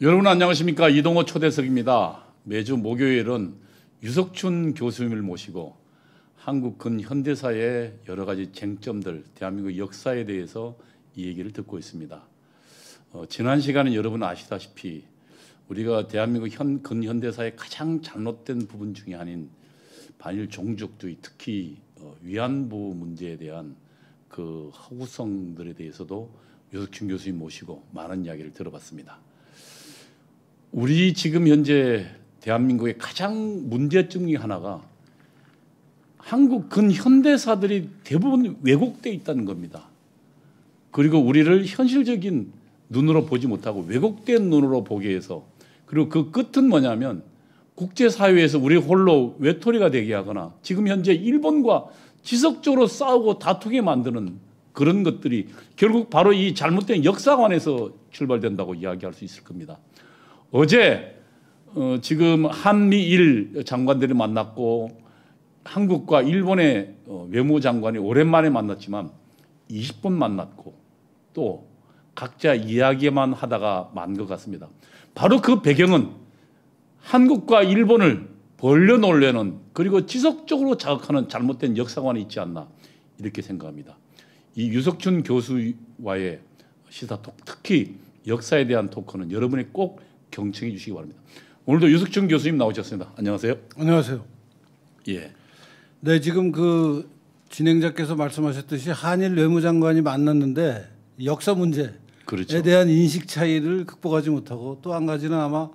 여러분 안녕하십니까? 이동호 초대석입니다. 매주 목요일은 유석춘 교수님을 모시고 한국 근현대사의 여러 가지 쟁점들, 대한민국 역사에 대해서 이 얘기를 듣고 있습니다. 지난 시간은 여러분 아시다시피 우리가 대한민국 근현대사의 가장 잘못된 부분 중에 하나인 반일 종족주의, 특히 위안부 문제에 대한 그 허구성들에 대해서도 유석춘 교수님 모시고 많은 이야기를 들어봤습니다. 우리 지금 현재 대한민국의 가장 문제점 중에 하나가 한국 근현대사들이 대부분 왜곡되어 있다는 겁니다. 그리고 우리를 현실적인 눈으로 보지 못하고 왜곡된 눈으로 보게 해서, 그리고 그 끝은 뭐냐면 국제사회에서 우리 홀로 외톨이가 되게 하거나 지금 현재 일본과 지속적으로 싸우고 다투게 만드는 그런 것들이 결국 바로 이 잘못된 역사관에서 출발된다고 이야기할 수 있을 겁니다. 어제 지금 한미일 장관들이 만났고 한국과 일본의 외무장관이 오랜만에 만났지만 20분 만났고 또 각자 이야기만 하다가 만 것 같습니다. 바로 그 배경은 한국과 일본을 벌려놓으려는, 그리고 지속적으로 자극하는 잘못된 역사관이 있지 않나 이렇게 생각합니다. 이 유석춘 교수와의 시사톡, 특히 역사에 대한 토크는 여러분이 꼭 경청해 주시기 바랍니다. 오늘도 유석춘 교수님 나오셨습니다. 안녕하세요. 안녕하세요. 예. 네, 지금 그 진행자께서 말씀하셨듯이 한일 외무장관이 만났는데 역사 문제에 그렇죠. 대한 인식 차이를 극복하지 못하고, 또 한 가지는 아마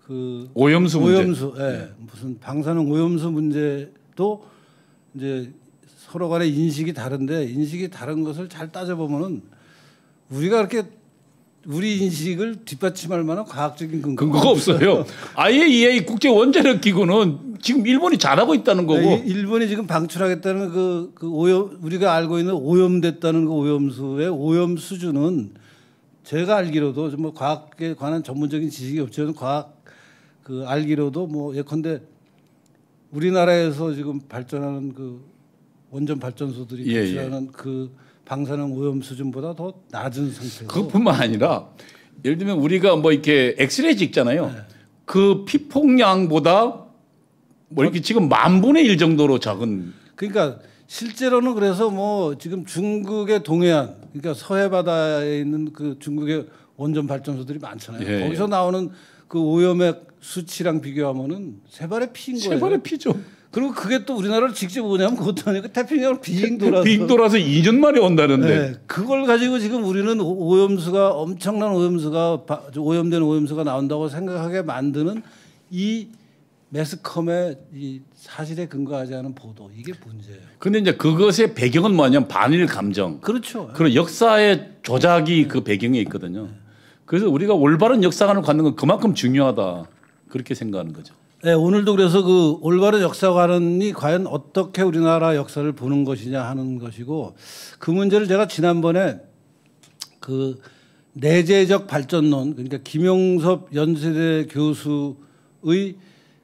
그 오염수 문제. 예, 무슨 방사능 오염수 문제도 이제 서로 간의 인식이 다른데, 인식이 다른 것을 잘 따져보면은 우리가 그렇게 우리 인식을 뒷받침할 만한 과학적인 근거가 없어요. IAEA 국제 원자력 기구는 지금 일본이 잘하고 있다는 거고. 네, 일본이 지금 방출하겠다는 그 오염, 우리가 알고 있는 오염됐다는 그 오염수의 오염 수준은 제가 알기로도 뭐 과학에 관한 전문적인 지식이 없지만 과학 그 알기로도 뭐 예컨대 우리나라에서 지금 발전하는 그 원전 발전소들이 발전하는 그 방사능 오염 수준보다 더 낮은 상태고. 그것뿐만 아니라 예를 들면 우리가 뭐 이렇게 엑스레이 찍잖아요. 네. 그 피폭량보다 뭐 이렇게 지금 10,000분의 1 정도로 작은. 그러니까 실제로는 그래서 뭐 지금 중국의 동해안, 그러니까 서해 바다에 있는 그 중국의 원전 발전소들이 많잖아요. 예, 거기서 나오는 그 오염의 수치랑 비교하면은 세 발의 피인 거예요. 세 발의 피죠. 그리고 그게 또 우리나라를 직접 오냐면 그것도 아니고 태평양을 빙 돌아서 2년 만에 온다는데. 네, 그걸 가지고 지금 우리는 오염수가, 엄청난 오염수가, 오염된 오염수가 나온다고 생각하게 만드는 이 매스컴의 이 사실에 근거하지 않은 보도, 이게 문제예요. 그런데 이제 그것의 배경은 뭐냐면 반일 감정. 그렇죠. 그런 역사의 조작이 그 배경에 있거든요. 그래서 우리가 올바른 역사관을 갖는 건 그만큼 중요하다, 그렇게 생각하는 거죠. 네, 오늘도 그래서 그 올바른 역사관이 과연 어떻게 우리나라 역사를 보는 것이냐 하는 것이고, 그 문제를 제가 지난번에 그 내재적 발전론, 그러니까 김용섭 연세대 교수의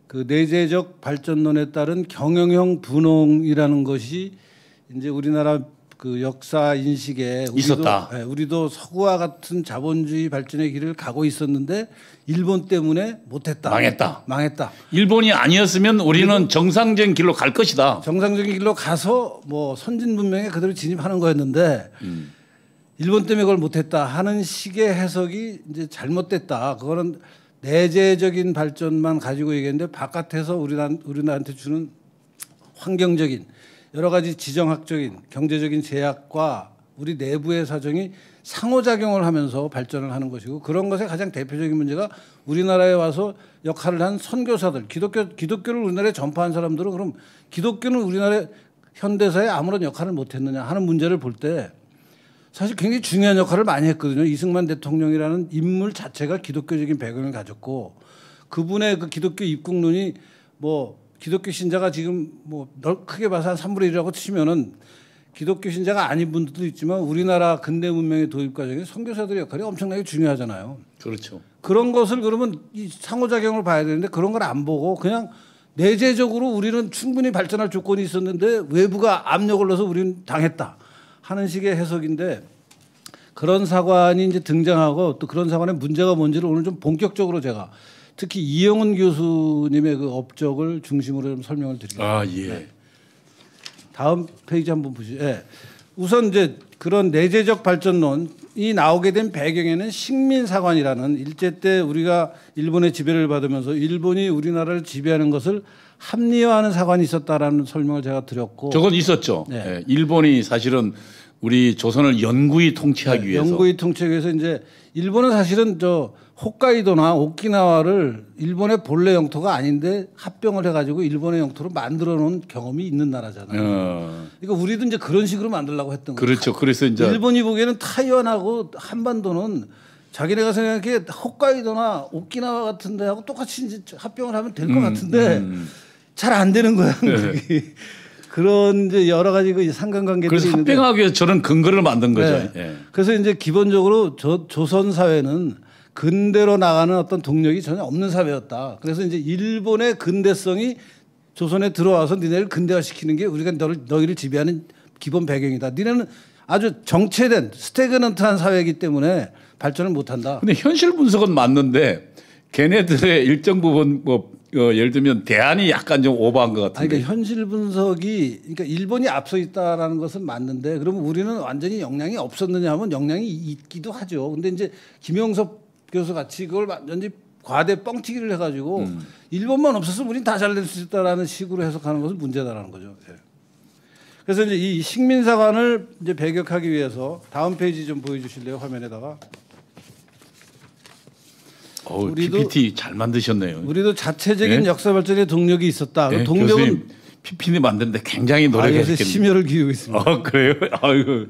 그 내재적 발전론에 따른 경영형 분홍이라는 것이 이제 우리나라 그 역사 인식에 있었다. 우리도 서구와 같은 자본주의 발전의 길을 가고 있었는데 일본 때문에 못했다. 망했다. 일본이 아니었으면 우리는 정상적인 길로 갈 것이다. 정상적인 길로 가서 뭐 선진 문명에 그대로 진입하는 거였는데 일본 때문에 그걸 못했다 하는 식의 해석이 이제 잘못됐다. 그거는 내재적인 발전만 가지고 얘기했는데 바깥에서 우리나라한테 주는 환경적인 여러 가지 지정학적인 경제적인 제약과 우리 내부의 사정이 상호작용을 하면서 발전을 하는 것이고, 그런 것의 가장 대표적인 문제가 우리나라에 와서 역할을 한 선교사들, 기독교를 우리나라에 전파한 사람들은 그럼 기독교는 우리나라 현대사에 아무런 역할을 못했느냐 하는 문제를 볼 때 사실 굉장히 중요한 역할을 많이 했거든요. 이승만 대통령이라는 인물 자체가 기독교적인 배경을 가졌고, 그분의 그 기독교 입국론이 뭐 기독교 신자가 지금 뭐 크게 봐서 한 3분의 1이라고 치면은 기독교 신자가 아닌 분들도 있지만 우리나라 근대 문명의 도입 과정에 선교사들의 역할이 엄청나게 중요하잖아요. 그렇죠. 그런 것을 그러면 이 상호작용을 봐야 되는데 그런 걸 안 보고 그냥 내재적으로 우리는 충분히 발전할 조건이 있었는데 외부가 압력을 넣어서 우리는 당했다 하는 식의 해석인데, 그런 사관이 이제 등장하고 또 그런 사관의 문제가 뭔지를 오늘 좀 본격적으로 제가 특히 이영훈 교수님의 그 업적을 중심으로 좀 설명을 드리겠습니다. 아 예. 네. 다음 페이지 한번 보시죠. 예. 우선 이제 그런 내재적 발전론이 나오게 된 배경에는 식민사관이라는 일제 때 우리가 일본의 지배를 받으면서 일본이 우리나라를 지배하는 것을 합리화하는 사관이 있었다라는 설명을 제가 드렸고 저건 있었죠. 네. 예, 일본이 사실은 우리 조선을 영구히 통치하기 위해서 영구히 통치하기 위해서 이제 일본은 사실은 저 홋카이도나 오키나와를 일본의 본래 영토가 아닌데 합병을 해가지고 일본의 영토로 만들어 놓은 경험이 있는 나라잖아요. 그러니까 우리도 이제 그런 식으로 만들려고 했던 거죠. 그렇죠. 그래서 이제 일본이 보기에는 타이완하고 한반도는 자기네가 생각하기에 홋카이도나 오키나와 같은 데하고 똑같이 이제 합병을 하면 될 것 같은데 잘 안 되는 거야. 네. 그런 이제 여러 가지 그 상관관계들이 그래서 있는데 합병하기 위해서 저런 근거를 만든 거죠. 네. 예. 그래서 이제 기본적으로 조선 사회는 근대로 나가는 어떤 동력이 전혀 없는 사회였다. 그래서 이제 일본의 근대성이 조선에 들어와서 니네를 근대화시키는 게 우리가 너희를 지배하는 기본 배경이다. 니네는 아주 정체된 스태그넌트한 사회이기 때문에 발전을 못한다. 근데 현실 분석은 맞는데 걔네들의 일정 부분 뭐 예를 들면 대안이 약간 좀 오버한 것 같은데. 그러니까 현실 분석이 그러니까 일본이 앞서 있다라는 것은 맞는데 그러면 우리는 완전히 역량이 없었느냐 하면 역량이 있기도 하죠. 근데 이제 김영섭 교수 같이 그걸 완전히 과대 뻥튀기를 해가지고 일본만 없었으면 우린 다 잘 될 수 있다라는 식으로 해석하는 것은 문제다라는 거죠. 예. 그래서 이제 이 식민사관을 이제 배격하기 위해서 다음 페이지 좀 보여주실래요? 화면에다가. 우리도 PPT 잘 만드셨네요. 우리도 자체적인 예? 역사 발전의 동력이 있었다. 예? 동력은 교수님 PPT 만드는데 굉장히 요새 노력하셨겠네요. 심혈을 기울이고 있습니다. 그래요? 아이고.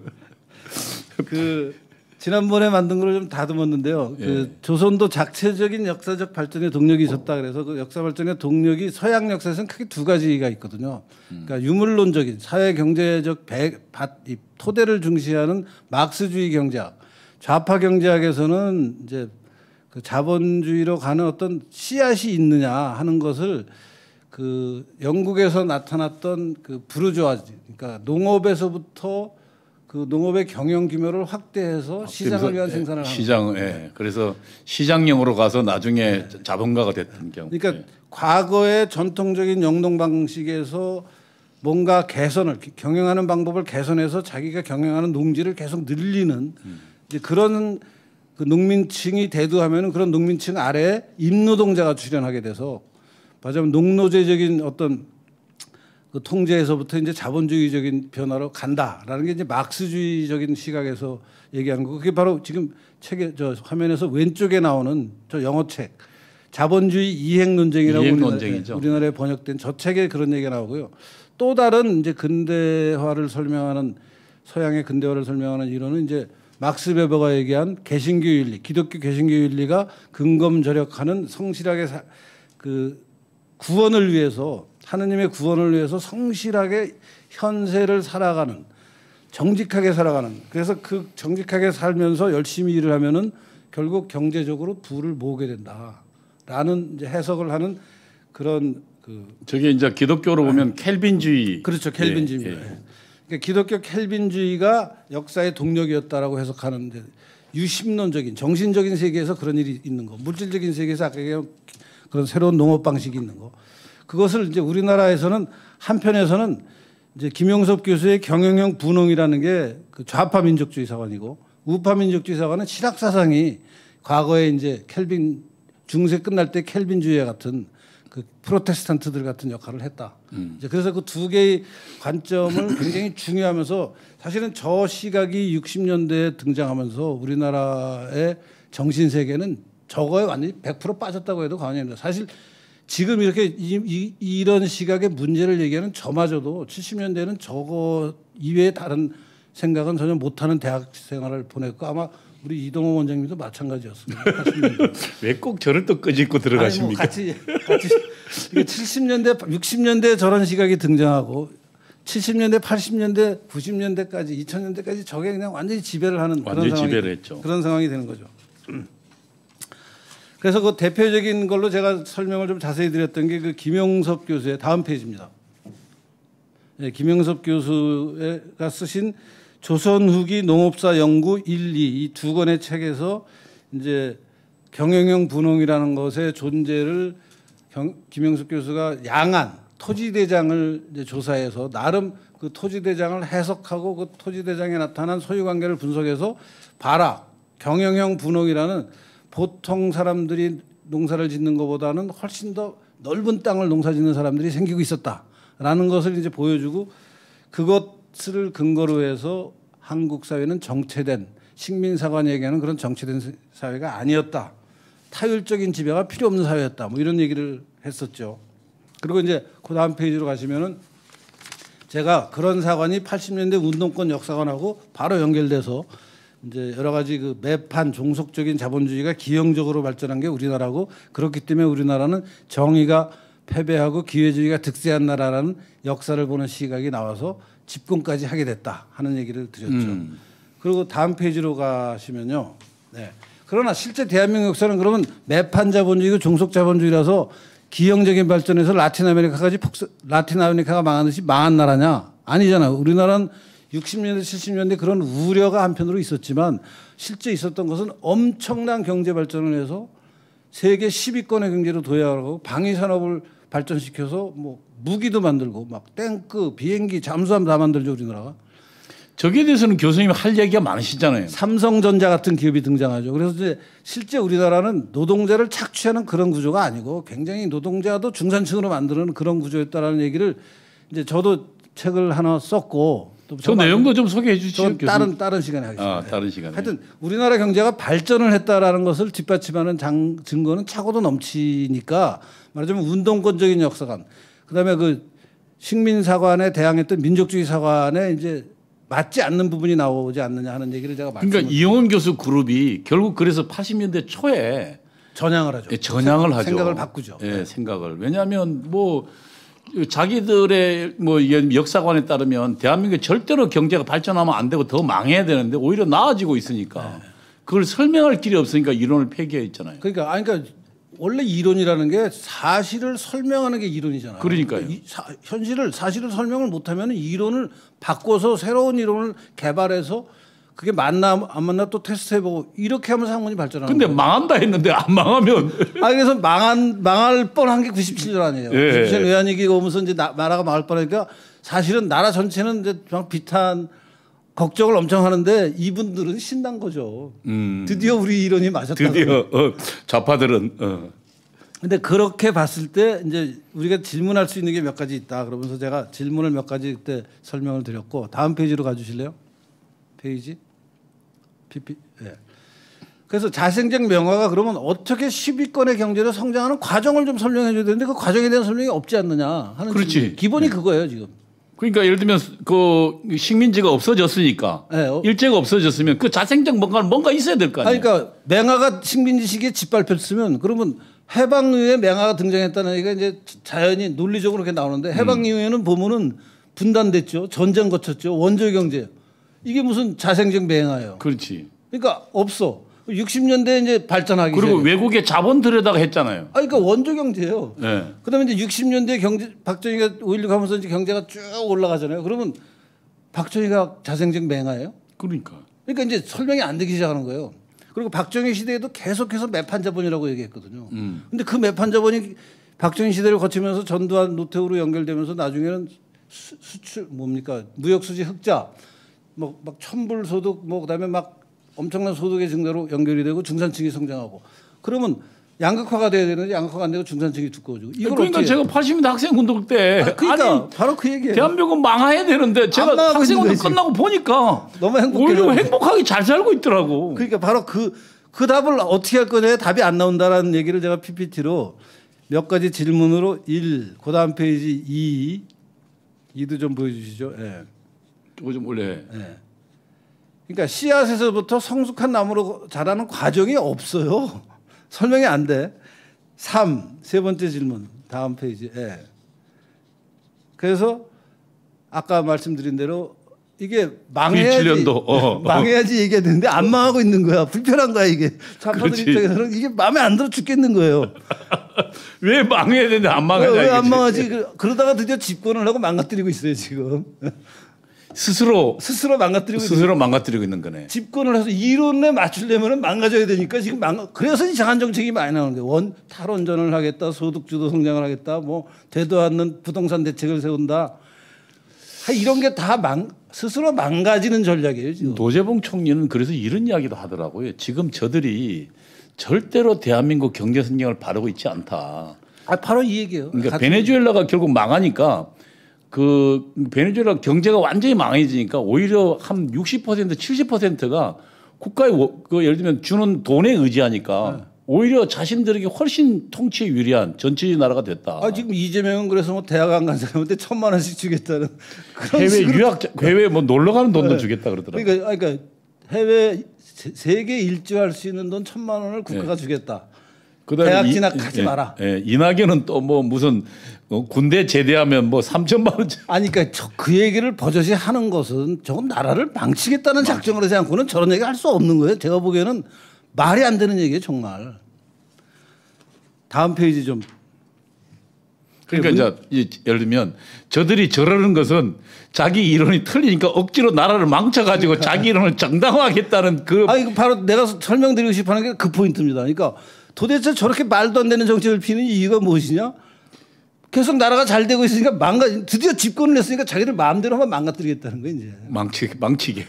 그 지난번에 만든 걸 좀 다듬었는데요. 그 조선도 자체적인 역사적 발전의 동력이 있었다. 그래서 그 역사 발전의 동력이 서양 역사에서는 크게 두 가지가 있거든요. 그러니까 유물론적인 사회 경제적 이 토대를 중시하는 막스주의 경제학, 좌파 경제학에서는 이제 그 자본주의로 가는 어떤 씨앗이 있느냐 하는 것을 그 영국에서 나타났던 그 부르주아지, 그러니까 농업에서부터 그 농업의 경영 규모를 확대해서 시장을 위한 생산을 하는 시장, 예. 그래서 시장형으로 가서 나중에 자본가가 됐던 경우. 그러니까 과거의 전통적인 영농 방식에서 뭔가 개선을 경영하는 방법을 개선해서 자기가 경영하는 농지를 계속 늘리는 이제 그런 그 농민층이 대두하면은 그런 농민층 아래에 임노동자가 출현하게 돼서 맞아면 농노제적인 어떤 그 통제에서부터 이제 자본주의적인 변화로 간다라는 게 이제 막스주의적인 시각에서 얘기하는 거. 그게 바로 지금 책에 저 화면에서 왼쪽에 나오는 저 영어 책 자본주의 이행 논쟁이라고 우리나라에 번역된 저 책에 그런 얘기가 나오고요. 또 다른 이제 근대화를 설명하는 서양의 근대화를 설명하는 이론은 이제 막스 베버가 얘기한 개신교 윤리, 기독교 개신교 윤리가 근검절약하는 성실하게 그 구원을 위해서 하느님의 구원을 위해서 성실하게 현세를 살아가는 정직하게 살아가는 그래서 그 정직하게 살면서 열심히 일을 하면은 결국 경제적으로 부를 모으게 된다라는 이제 해석을 하는 그런 그 저게 이제 기독교로 보면 켈빈주의. 그렇죠. 켈빈주의입니다. 그러니까 기독교 켈빈주의가 역사의 동력이었다라고 해석하는 이제 유심론적인 정신적인 세계에서 그런 일이 있는 거, 물질적인 세계에서 아까 얘기한 그런 새로운 농업 방식이 있는 거. 그것을 이제 우리나라에서는 한편에서는 이제 김영섭 교수의 경영형 분홍이라는 게 그 좌파 민족주의 사관이고 우파 민족주의 사관은 신학 사상이 과거에 이제 켈빈 중세 끝날 때 켈빈주의 같은 그 프로테스탄트들 같은 역할을 했다. 이제 그래서 그 두 개의 관점을 굉장히 중요하면서 사실은 저 시각이 60년대에 등장하면서 우리나라의 정신 세계는 저거에 완전히 100% 빠졌다고 해도 과언이 아닙니다. 사실 지금 이렇게 이런 시각의 문제를 얘기하는 저마저도 70년대에는 저거 이외에 다른 생각은 전혀 못하는 대학 생활을 보냈고 아마 우리 이동호 원장님도 마찬가지였습니다. 80년대. 왜 꼭 저를 또 끄집고 들어가십니까? 같이 70년대, 60년대 저런 시각이 등장하고 70년대, 80년대, 90년대까지, 2000년대까지 저게 그냥 완전히 지배를 하는 그런 상황이, 했죠. 그런 상황이 되는 거죠. 그래서 그 대표적인 걸로 제가 설명을 좀 자세히 드렸던 게 그 김영섭 교수의 다음 페이지입니다. 네, 김영섭 교수가 쓰신 조선 후기 농업사 연구 1, 2 이 두 권의 책에서 이제 경영형 분홍이라는 것의 존재를 김영숙 교수가 양안 토지대장을 이제 조사해서 나름 그 토지대장을 해석하고 그 토지대장에 나타난 소유관계를 분석해서 봐라 경영형 분홍이라는 보통 사람들이 농사를 짓는 것보다는 훨씬 더 넓은 땅을 농사 짓는 사람들이 생기고 있었다라는 것을 이제 보여주고 그것을 근거로 해서 한국 사회는 정체된 식민사관이 얘기하는 그런 정체된 사회가 아니었다. 타율적인 지배가 필요 없는 사회였다. 뭐 이런 얘기를 했었죠. 그리고 이제 그 다음 페이지로 가시면은 제가 그런 사관이 80년대 운동권 역사관하고 바로 연결돼서 이제 여러 가지 그 매판 종속적인 자본주의가 기형적으로 발전한 게 우리나라고 그렇기 때문에 우리나라는 정의가 패배하고 기회주의가 득세한 나라라는 역사를 보는 시각이 나와서 집권까지 하게 됐다 하는 얘기를 드렸죠. 그리고 다음 페이지로 가시면요. 네. 그러나 실제 대한민국 역사는 그러면 매판 자본주의고 종속 자본주의라서 기형적인 발전에서 라틴 아메리카가 망한 듯이 망한 나라냐? 아니잖아요. 우리나라는 60년대 70년대 그런 우려가 한편으로 있었지만 실제 있었던 것은 엄청난 경제 발전을 해서 세계 10위권의 경제로 도약하고 방위 산업을 발전시켜서 뭐 무기도 만들고 막 탱크, 비행기, 잠수함 다 만들죠 우리나라가. 저기에 대해서는 교수님 할 얘기가 많으시잖아요. 삼성전자 같은 기업이 등장하죠. 그래서 이제 실제 우리나라는 노동자를 착취하는 그런 구조가 아니고 굉장히 노동자도 중산층으로 만드는 그런 구조였다라는 얘기를 이제 저도 책을 하나 썼고 또 저 내용도 좀 소개해 주시죠. 다른 시간에 하겠습니다. 아, 다른 시간에. 하여튼 우리나라 경제가 발전을 했다라는 것을 뒷받침하는 증거는 차고도 넘치니까 말하자면 운동권적인 역사관, 그다음에 그 식민사관에 대항했던 민족주의 사관에 이제 맞지 않는 부분이 나오지 않느냐 하는 얘기를 제가 그러니까 이영훈 교수 그룹이 결국 그래서 80년대 초에 전향을 하죠. 예, 전향을 하죠. 생각을 바꾸죠. 예, 네. 생각을. 왜냐하면 뭐 자기들의 뭐 역사관에 따르면 대한민국 절대로 경제가 발전하면 안 되고 더 망해야 되는데 오히려 나아지고 있으니까 네. 그걸 설명할 길이 없으니까 이론을 폐기했잖아요. 그러니까 원래 이론이라는 게 사실을 설명하는 게 이론이잖아요. 그러니까요. 사실을 설명을 못하면 이론을 바꿔서 새로운 이론을 개발해서 그게 맞나 안 맞나 또 테스트해보고 이렇게 하면서 학문이 발전하는 근데 거예요. 망한다 했는데 안 망하면 그래서 망할 뻔한 게 97년 아니에요. 예. 97년 외환위기가 오면서 이제 나라가 망할 뻔하니까 사실은 나라 전체는 이제 막 비탄 걱정을 엄청 하는데 이분들은 신난 거죠. 드디어 우리 이론이 맞았다. 드디어 좌파들은 근데 그렇게 봤을 때 이제 우리가 질문할 수 있는 게 몇 가지 있다. 그러면서 제가 질문을 몇 가지 그때 설명을 드렸고 다음 페이지로 가주실래요? 페이지. 예. 그래서 자생적 명화가 그러면 어떻게 10위권의 경제로 성장하는 과정을 좀 설명해 줘야 되는데 그 과정에 대한 설명이 없지 않느냐 하는 그렇지. 기본이 그거예요 지금. 그러니까 예를 들면 그 식민지가 없어졌으니까 네. 일제가 없어졌으면 그 자생적 뭔가 있어야 될 거 아니에요. 그러니까 맹화가 식민지 시기에 짓밟혔으면 그러면 해방 이후에 맹화가 등장했다는 얘기가 이제 자연히 논리적으로 그렇게 나오는데 해방 이후에는 보면은 분단됐죠. 전쟁 거쳤죠. 원조 경제. 이게 무슨 자생적 맹화예요. 그렇지. 그러니까 없어. 60년대 이제 발전하기 그리고 시작해. 외국의 자본 들여다가 했잖아요. 그러니까 원조 경제예요. 네. 그다음에 이제 60년대 경제 박정희가 5.16 하면서 이제 경제가 쭉 올라가잖아요. 그러면 박정희가 자생적 맹화예요? 그러니까. 그러니까 이제 설명이 안 되기 시작하는 거예요. 그리고 박정희 시대에도 계속해서 매판 자본이라고 얘기했거든요. 근데 그 매판 자본이 박정희 시대를 거치면서 전두환 노태우로 연결되면서 나중에는 수출 뭡니까 무역 수지 흑자 뭐 막 천불 소득 뭐 그다음에 막 엄청난 소득의 증가로 연결이 되고 중산층이 성장하고 그러면 양극화가 돼야 되는데 양극화가 안 되고 중산층이 두꺼워지고 이걸 그러니까 어떻게 제가 80년대 학생 운동 때 그러니까 아니, 바로 그 얘기예요. 대한민국은 망해야 되는데 제가 망하고 학생 운동 있는 거지. 끝나고 보니까 너무 행복해요. 오히려 행복하게 잘 살고 있더라고. 그러니까 바로 그 답을 어떻게 할 거냐 답이 안 나온다라는 얘기를 제가 PPT로 몇 가지 질문으로 1, 그다음 페이지 2도 좀 보여주시죠. 예. 그거 좀 원래. 예. 그러니까 씨앗에서부터 성숙한 나무로 자라는 과정이 없어요. 설명이 안 돼. 3, 세 번째 질문. 다음 페이지. 예. 그래서 아까 말씀드린 대로 이게 망해야지 97년도. 망해야지 얘기해야 되는데 안 망하고 있는 거야. 불편한 거야 이게. 좌파들 그렇지. 입장에서는 이게 마음에 안 들어 죽겠는 거예요. 왜 망해야 되는데 안 망하냐 왜 안 이거지. 망하지? 그러다가 드디어 집권을 하고 망가뜨리고 있어요 지금. 스스로 망가뜨리고 있는 거네. 집권을 해서 이론에 맞추려면 망가져야 되니까 지금 그래서 이상한 정책이 많이 나오는 거예요. 탈원전을 하겠다, 소득주도 성장을 하겠다, 뭐 되도 않는 부동산 대책을 세운다. 이런 게 다 스스로 망가지는 전략이에요. 지금. 노재봉 총리는 그래서 이런 이야기도 하더라고요. 지금 저들이 절대로 대한민국 경제 성장을 바라고 있지 않다. 바로 이 얘기예요. 그러니까 베네수엘라가 결국 망하니까 그 베네수엘라 경제가 완전히 망해지니까 오히려 한 60% 70%가 국가의 그 예를 들면 주는 돈에 의지하니까 네. 오히려 자신들에게 훨씬 통치에 유리한 전체주의 나라가 됐다. 지금 이재명은 그래서 뭐 대학 안 간 사람한테 1,000만 원씩 주겠다는 그런 해외 유학자 해외 뭐 놀러 가는 돈도 네. 주겠다 그러더라고요. 그러니까 해외 세계 일주할 수 있는 돈 1,000만 원을 국가가 네. 주겠다. 대학 진학하지 마라. 이낙연은 또 뭐 무슨 군대 제대하면 뭐 3,000만 원. 그러니까 그 얘기를 버젓이 하는 것은 저건 나라를 망치겠다는 작정을 하지 않고는 저런 얘기 할 수 없는 거예요. 제가 보기에는 말이 안 되는 얘기예요, 정말. 다음 페이지 좀. 그러니까 이제 예를 들면 저들이 저러는 것은 자기 이론이 틀리니까 억지로 나라를 망쳐가지고 그러니까. 자기 이론을 정당화하겠다는 그. 이거 바로 내가 설명드리고 싶어하는 게 그 포인트입니다. 그러니까 도대체 저렇게 말도 안 되는 정책을 피는 이유가 무엇이냐? 계속 나라가 잘 되고 있으니까 드디어 집권을 했으니까 자기들 마음대로 한번 망가뜨리겠다는 거예요, 이제. 망치게.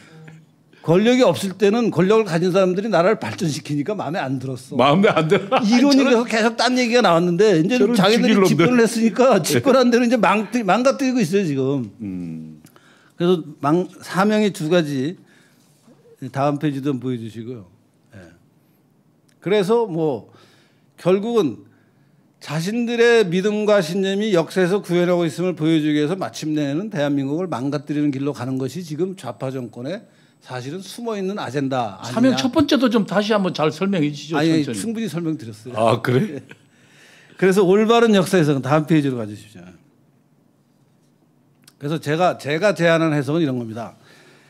권력이 없을 때는 권력을 가진 사람들이 나라를 발전시키니까 마음에 안 들었어. 마음에 안 들어. 이론이 계속 딴 얘기가 나왔는데 이제 자기들이 집권을 했으니까 집권한 대로 이제 망가뜨리고 있어요 지금. 그래서 사명이 두 가지. 다음 페이지 좀 보여주시고요. 네. 그래서 뭐 결국은 자신들의 믿음과 신념이 역사에서 구현하고 있음을 보여주기 위해서 마침내는 대한민국을 망가뜨리는 길로 가는 것이 지금 좌파 정권의 사실은 숨어 있는 아젠다. 사명 첫 번째도 좀 다시 한번 잘 설명해 주시죠. 아니, 충분히 설명드렸어요. 아, 그래? 그래서 올바른 역사에서는 다음 페이지로 가주십시오. 그래서 제가 제안한 해석은 이런 겁니다.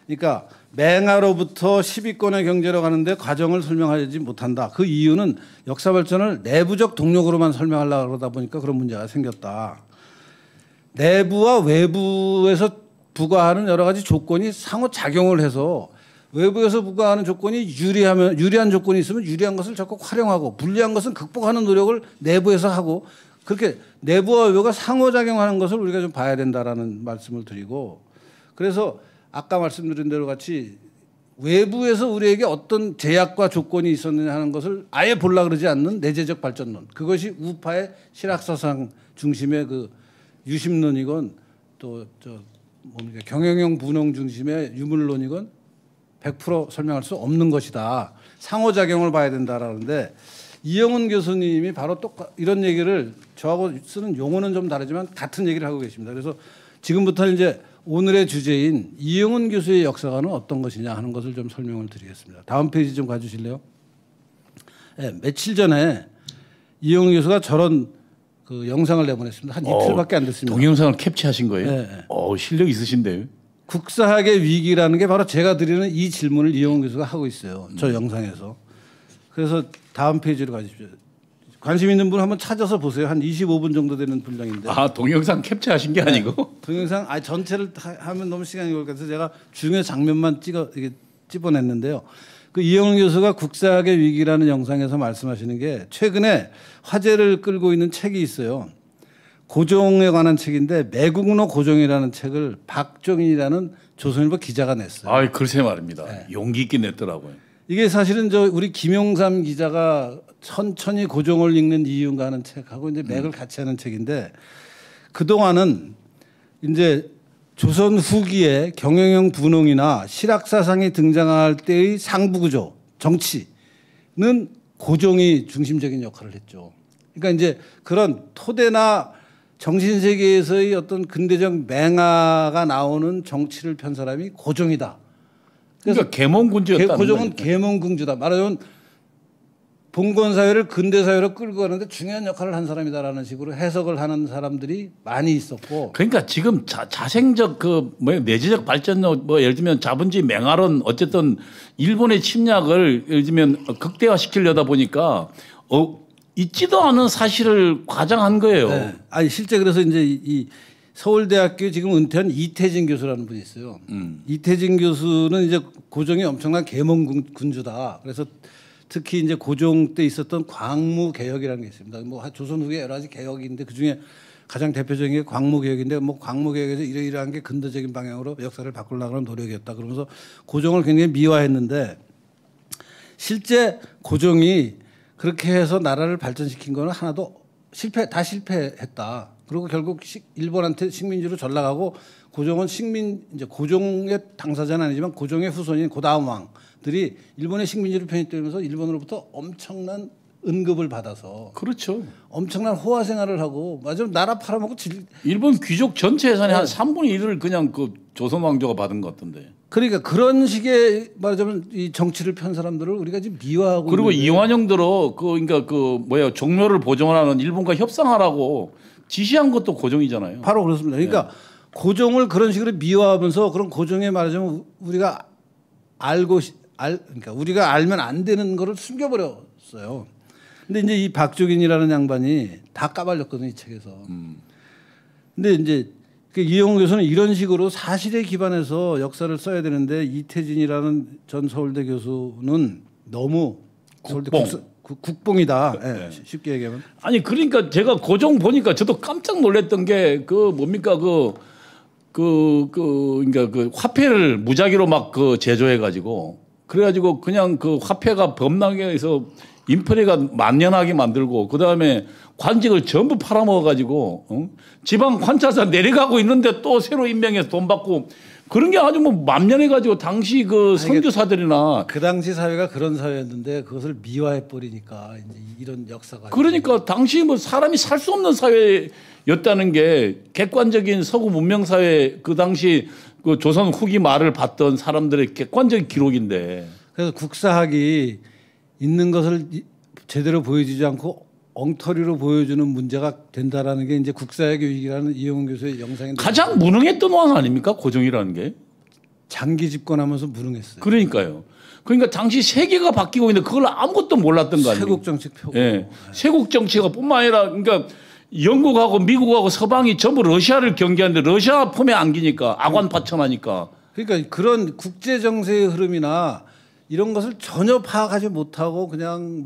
그러니까 맹하로부터 10위권의 경제로 가는데 과정을 설명하지 못한다. 그 이유는 역사 발전을 내부적 동력으로만 설명하려고 그러다 보니까 그런 문제가 생겼다. 내부와 외부에서 부과하는 여러 가지 조건이 상호작용을 해서 외부에서 부과하는 조건이 유리한 조건이 있으면 유리한 것을 적극 활용하고 불리한 것은 극복하는 노력을 내부에서 하고 그렇게 내부와 외부가 상호작용하는 것을 우리가 좀 봐야 된다라는 말씀을 드리고 그래서 아까 말씀드린 대로 같이 외부에서 우리에게 어떤 제약과 조건이 있었느냐 하는 것을 아예 보려고 그러지 않는 내재적 발전론 그것이 우파의 실학사상 중심의 그 유심론이건 또 경영형 분홍 중심의 유물론이건 100% 설명할 수 없는 것이다. 상호작용을 봐야 된다라는데 이영훈 교수님이 바로 이런 얘기를 저하고 쓰는 용어는 좀 다르지만 같은 얘기를 하고 계십니다. 그래서 지금부터 이제 오늘의 주제인 이영훈 교수의 역사관은 어떤 것이냐 하는 것을 좀 설명을 드리겠습니다. 다음 페이지 좀 가주실래요? 네, 며칠 전에 이영훈 교수가 저런 그 영상을 내보냈습니다. 한 이틀밖에 안 됐습니다. 동영상을 캡처하신 거예요? 네. 실력 있으신데요. 국사학의 위기라는 게 바로 제가 드리는 이 질문을 이영훈 교수가 하고 있어요. 저 영상에서. 그래서 다음 페이지로 가십시오. 관심 있는 분 한번 찾아서 보세요. 한 25분 정도 되는 분량인데. 동영상 캡처하신 게 아니고? 동영상 전체를 하면 너무 시간이 걸릴 것 같아서 제가 중요한 장면만 찝어냈는데요. 그 이영훈 교수가 국사학의 위기라는 영상에서 말씀하시는 게 최근에 화제를 끌고 있는 책이 있어요. 고종에 관한 책인데 매국노 고종이라는 책을 박종인이라는 조선일보 기자가 냈어요. 글쎄 말입니다. 네. 용기 있게 냈더라고요. 이게 사실은 우리 김용삼 기자가 천천히 고종을 읽는 이유인가 하는 책하고 이제 맥을 같이 하는 책인데 그동안은 이제 조선 후기에 경영형 분홍이나 실학사상이 등장할 때의 상부구조, 정치는 고종이 중심적인 역할을 했죠. 그러니까 이제 그런 토대나 정신세계에서의 어떤 근대적 맹아가 나오는 정치를 편 사람이 고종이다. 그래서 계몽군주였다. 고종은 계몽군주다. 말하자면 봉건사회를 근대사회로 끌고 가는데 중요한 역할을 한 사람이다라는 식으로 해석을 하는 사람들이 많이 있었고. 그러니까 지금 자생적 내재적 발전 예를 들면 자본주의 맹활은 어쨌든 일본의 침략을 예를 들면 극대화시키려다 보니까 있지도 않은 사실을 과장한 거예요. 네. 실제 그래서 이제 이 서울대학교 지금 은퇴한 이태진 교수라는 분이 있어요. 이태진 교수는 이제 고종이 엄청난 계몽 군주다. 그래서 특히 이제 고종 때 있었던 광무 개혁이라는 게 있습니다. 뭐 조선 후에 여러 가지 개혁인데 그 중에 가장 대표적인 게 광무 개혁인데 뭐 광무 개혁에서 이러이러한 게 근대적인 방향으로 역사를 바꾸려고 하는 노력이었다. 그러면서 고종을 굉장히 미화했는데 실제 고종이 그렇게 해서 나라를 발전시킨 거는 하나도 다 실패했다. 그리고 결국 일본한테 식민지로 전락하고 고종은 이제 고종의 당사자는 아니지만 고종의 후손인 고다음 왕들이 일본의 식민지로 편입되면서 일본으로부터 엄청난 은급을 받아서 그렇죠. 엄청난 호화 생활을 하고 맞아 나라 팔아먹고 일본 귀족 전체 예산의 한 3분의 1을 그냥 그 조선 왕조가 받은 것 같던데. 그러니까 그런 식의 말하자면 이 정치를 편 사람들을 우리가 지금 미화하고 그리고 있는데. 이완용대로 그러니까 종묘를 보존하는 일본과 협상하라고 지시한 것도 고종이잖아요. 바로 그렇습니다. 그러니까 고종을 그런 식으로 미화하면서 그런 고종에 말하자면 우리가 그러니까 우리가 알면 안 되는 거를 숨겨버렸어요. 근데 이제 이 박종인이라는 양반이 다 까발렸거든요, 이 책에서. 근데 이제 이영훈 교수는 이런 식으로 사실에 기반해서 역사를 써야 되는데 이태진이라는 전 서울대 교수는 너무 국뽕이다. 네. 쉽게 얘기하면. 아니 그러니까 제가 고종 보니까 저도 깜짝 놀랐던 게 뭡니까 그러니까 그 화폐를 무작위로 막 제조해 가지고 그래가지고 그냥 그 화폐가 범람하게 해서 인플레가 만연하게 만들고 그 다음에 관직을 전부 팔아먹어 가지고 지방 관찰사 내려가고 있는데 또 새로 임명해서 돈 받고 그런 게 아주 뭐 만연해 가지고 당시 그 선교사들이나 그 당시 사회가 그런 사회였는데 그것을 미화해 버리니까 이제 이런 역사가 그러니까 당시 뭐 사람이 살 수 없는 사회였다는 게 객관적인 서구 문명 사회 그 당시 그 조선 후기 말을 봤던 사람들의 객관적인 기록인데 그래서 국사학이 있는 것을 제대로 보여주지 않고 엉터리로 보여주는 문제가 된다라는 게 이제 국사의 교육이라는 이영훈 교수의 영상인데 가장 무능했던 왕 아닙니까? 고종이라는 게 장기 집권하면서 무능했어요. 그러니까요. 그러니까 당시 세계가 바뀌고 있는데 그걸 아무것도 몰랐던 거 아니에요? 세국 정책 펴고. 예. 세국 정치가 뿐만 아니라 그러니까 영국하고 미국하고 서방이 전부 러시아를 경계하는데 러시아 품에 안기니까 악원 파천하니까. 그러니까 그런 국제 정세의 흐름이나 이런 것을 전혀 파악하지 못하고 그냥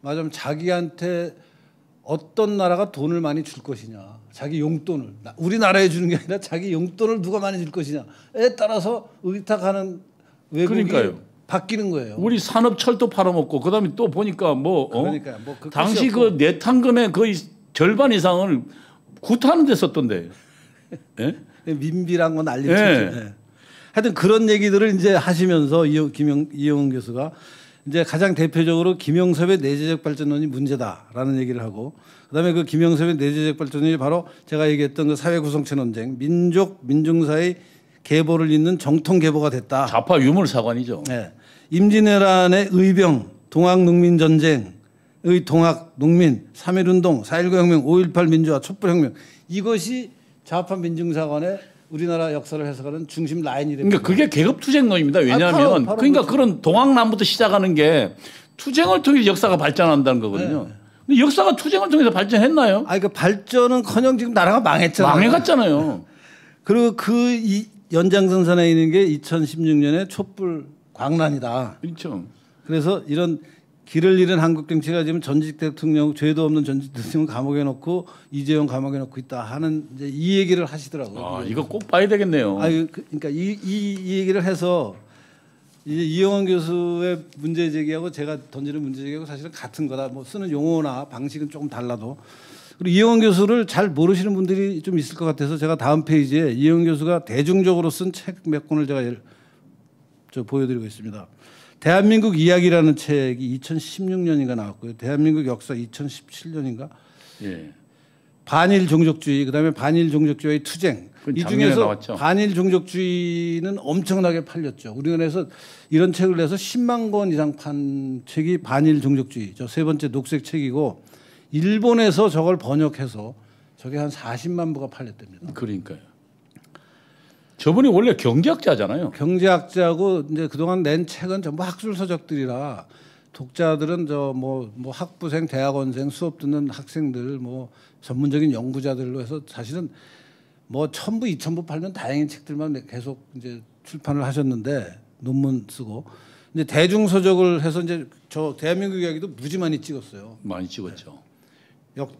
말하자면 자기한테 어떤 나라가 돈을 많이 줄 것이냐, 자기 용돈을 우리나라에 주는 게 아니라 자기 용돈을 누가 많이 줄 것이냐에 따라서 의탁하는 외국이 그러니까요. 바뀌는 거예요. 우리 산업 철도 팔아먹고 그다음에 또 보니까 그러니까 당시 그 내탕금의 거의 절반 이상을 구타하는 데 썼던데. 예? 민비란 건 알리죠. 예. 하여튼 그런 얘기들을 이제 하시면서 이영훈 교수가 이제 가장 대표적으로 김영섭의 내재적 발전론이 문제다라는 얘기를 하고 그다음에 그 김영섭의 내재적 발전론이 바로 제가 얘기했던 그 사회 구성체 논쟁, 민중사의 계보를 잇는 정통 계보가 됐다. 좌파 유물 사관이죠. 네. 임진왜란의 의병, 동학농민전쟁의 동학, 농민, 3.1운동, 4.19 혁명, 5.18 민주화, 촛불혁명 이것이 좌파 민중사관의 우리나라 역사를 해석하는 중심 라인이 됩니다. 그러니까 그게 계급투쟁론입니다. 왜냐하면 바로 그러니까 그렇죠. 그런 동학남부터 시작하는 게 투쟁을 통해 역사가 발전한다는 거거든요. 네. 근데 역사가 투쟁을 통해서 발전했나요? 그 발전은커녕 지금 나라가 망했잖아요. 망해갔잖아요. 그리고 이 연장선상에 있는 게 2016년에 촛불 광란이다. 그렇죠. 그래서 이런 길을 잃은 한국 정치가 지금 전직 대통령 죄도 없는 전직 대통령 감옥에 넣고 이재용 감옥에 넣고 있다 하는 이제 이 얘기를 하시더라고요. 이거 꼭 봐야 되겠네요. 그러니까 이 얘기를 해서 이제 이영훈 교수의 문제 제기하고 제가 던지는 문제 제기하고 사실은 같은 거다. 뭐 쓰는 용어나 방식은 조금 달라도 그리고 이영훈 교수를 잘 모르시는 분들이 좀 있을 것 같아서 제가 다음 페이지에 이영훈 교수가 대중적으로 쓴 책 몇 권을 제가 보여드리고 있습니다. 대한민국 이야기라는 책이 2016년인가 나왔고요. 대한민국 역사 2017년인가. 예. 반일 종족주의, 그다음에 반일 종족주의의 투쟁. 이 중에서 나왔죠. 반일 종족주의는 엄청나게 팔렸죠. 우리나라에서 이런 책을 내서 10만 권 이상 판 책이 반일 종족주의. 저 세 번째 녹색 책이고 일본에서 저걸 번역해서 저게 한 40만 부가 팔렸답니다. 그러니까요. 저분이 원래 경제학자잖아요. 경제학자고 이제 그동안 낸 책은 전부 학술 서적들이라 독자들은 뭐 학부생, 대학원생, 수업 듣는 학생들, 뭐 전문적인 연구자들로 해서 사실은 뭐 1000부, 2000부 팔면 다행인 책들만 계속 이제 출판을 하셨는데 논문 쓰고 이제 대중 서적을 해서 이제 저 대한민국 이야기도 무지 많이 찍었어요. 많이 찍었죠.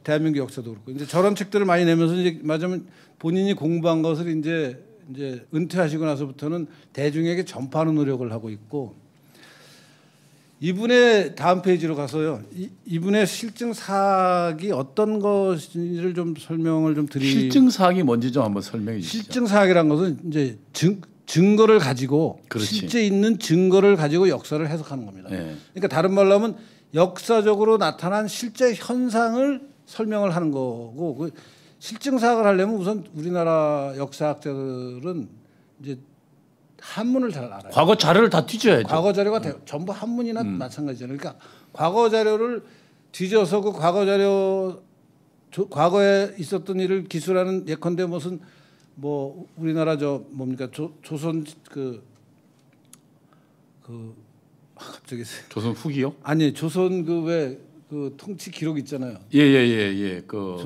대한민국 역사도 그렇고 이제 저런 책들을 많이 내면서 이제 맞으면 본인이 공부한 것을 이제 은퇴하시고 나서부터는 대중에게 전파하는 노력을 하고 있고 이분의 다음 페이지로 가서요. 이분의 실증 사학이 어떤 것인지를 좀 설명을 좀 실증 사학이 뭔지 좀 한번 설명해 주시죠. 실증 사학이란 것은 이제 증거를 가지고 그렇지. 실제 있는 증거를 가지고 역사를 해석하는 겁니다. 네. 그러니까 다른 말로 하면 역사적으로 나타난 실제 현상을 설명을 하는 거고 그 실증 사학을 하려면 우선 우리나라 역사학자들은 이제 한문을 잘 알아요. 과거 자료를 다 뒤져야죠. 과거 자료가 전부 한문이나 마찬가지잖아요. 그러니까 과거 자료를 뒤져서 그 과거 자료 과거에 있었던 일을 기술하는 예컨대 무슨 뭐 우리나라 저 뭡니까 조선 갑자기 조선 후기요? 아니 조선 그 왜 그 통치 기록 있잖아요. 예예예 그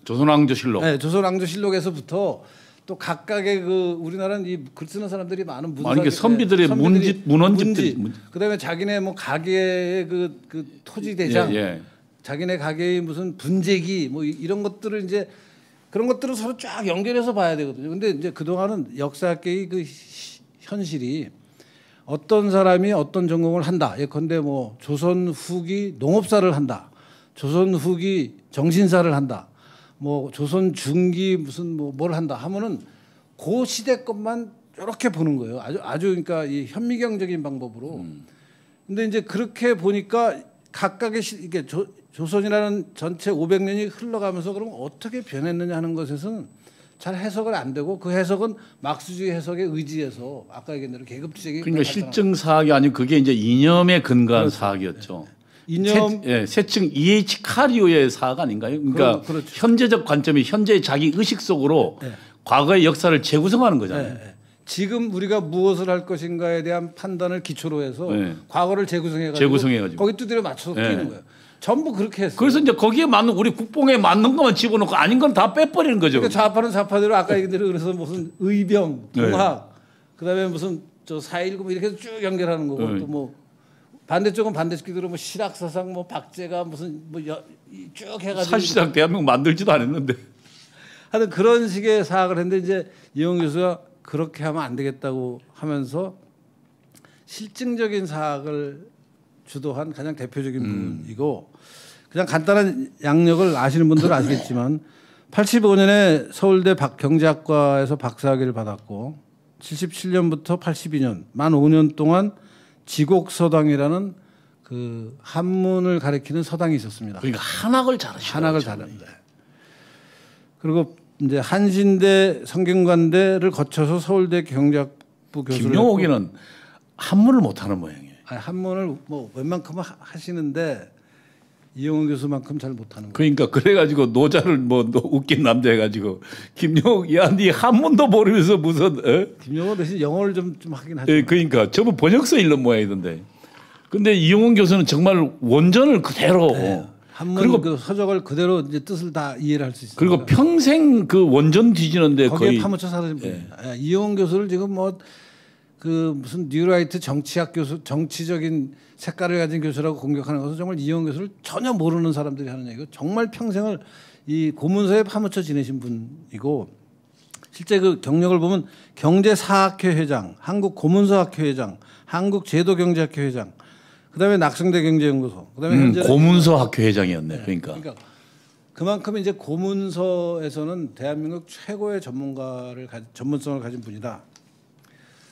조선왕조실록. 네, 조선왕조실록에서부터 또 각각의 그 우리나라는 이 글 쓰는 사람들이 많은 게 선비들의 문헌집들. 그다음에 자기네 뭐 가게의 그 토지 대장, 자기네 가게의 무슨 분재기 뭐 이런 것들을 이제 그런 것들을 서로 쫙 연결해서 봐야 되거든요. 근데 이제 그 동안은 역사학계의 그 현실이 어떤 사람이 어떤 전공을 한다. 예컨대 뭐 조선 후기 농업사를 한다. 조선 후기 정신사를 한다. 뭐 조선 중기 무슨 뭐 뭘 한다 하면은 그 시대 것만 이렇게 보는 거예요. 아주 그러니까 이 현미경적인 방법으로. 근데 이제 그렇게 보니까 각각의 이게 조선이라는 전체 500년이 흘러가면서 그럼 어떻게 변했느냐 하는 것에서는 잘 해석을 안 되고 그 해석은 막스주의 해석에 의지해서 아까 얘기한 대로 계급주의적인 그러니까 실증 사학이 아니고 그게 이제 이념에 근거한 그렇죠. 사학이었죠. 이념 세층 E.H. 카리오의 사학 아닌가요? 그러니까 그렇죠. 현재적 관점이 현재의 자기 의식 속으로 과거의 역사를 재구성하는 거잖아요. 지금 우리가 무엇을 할 것인가에 대한 판단을 기초로 해서 과거를 재구성해가지고 거기 두드려 맞춰서 끼는 거예요. 전부 그렇게 했어요. 그래서 이제 거기에 맞는 우리 국뽕에 맞는 것만 집어넣고 아닌 건 다 빼버리는 거죠. 그러니까 좌파는 좌파대로 아까 얘기한 대로 그래서 무슨 의병, 동학, 그다음에 무슨 저 4.19 이렇게 쭉 연결하는 거고 또 뭐 반대쪽은 반대쪽대로 뭐 실학사상 뭐 박제가 무슨 뭐 쭉 해가지고 사실상 대한민국 만들지도 않았는데 하여튼 그런 식의 사학을 했는데 이제 이용 교수가 그렇게 하면 안 되겠다고 하면서 실증적인 사학을 주도한 가장 대표적인 분이고 그냥 간단한 양력을 아시는 분들은 아시겠지만 85년에 서울대 경제학과에서 박사학위를 받았고 77년부터 82년 만 5년 동안 지곡서당이라는 그 한문을 가리키는 서당이 있었습니다. 그러니까 한학을 잘하시죠. 한학을 잘합니다. 그리고 이제 한신대 성균관대를 거쳐서 서울대 경제학부 교수를 김용옥이는 한문을 못하는 모양이에요. 아니, 한문을 뭐 웬만큼은 하시는데 이용훈 교수만큼 잘 못하는 거예요. 그러니까 그래가지고 노자를 뭐 웃긴 남자 해가지고 김용옥 야네 한문도 모르면서 무슨 김용옥 대신 영어를 좀 하긴 하죠. 그러니까 전부 번역서 읽는 모양이던데. 근데 이용훈 교수는 정말 원전을 그대로 한문 그리고 그 서적을 그대로 이제 뜻을 다 이해를 할 수 있어요. 그리고 평생 그 원전 뒤지는데 거기에 거의 파묻혀 사는 분이에요. 이용훈 교수를 지금 뭐 그 무슨 뉴라이트 정치학 교수, 정치적인 색깔을 가진 교수라고 공격하는 것은 정말 이용훈 교수를 전혀 모르는 사람들이 하는 얘기고 정말 평생을 이 고문서에 파묻혀 지내신 분이고 실제 그 경력을 보면 경제사학회 회장, 한국고문서학회 회장, 한국제도경제학회 회장, 그다음에 낙성대 경제연구소, 그다음에 현재 고문서학회 회장이었네. 그러니까 그만큼 이제 고문서에서는 대한민국 최고의 전문성을 가진 분이다.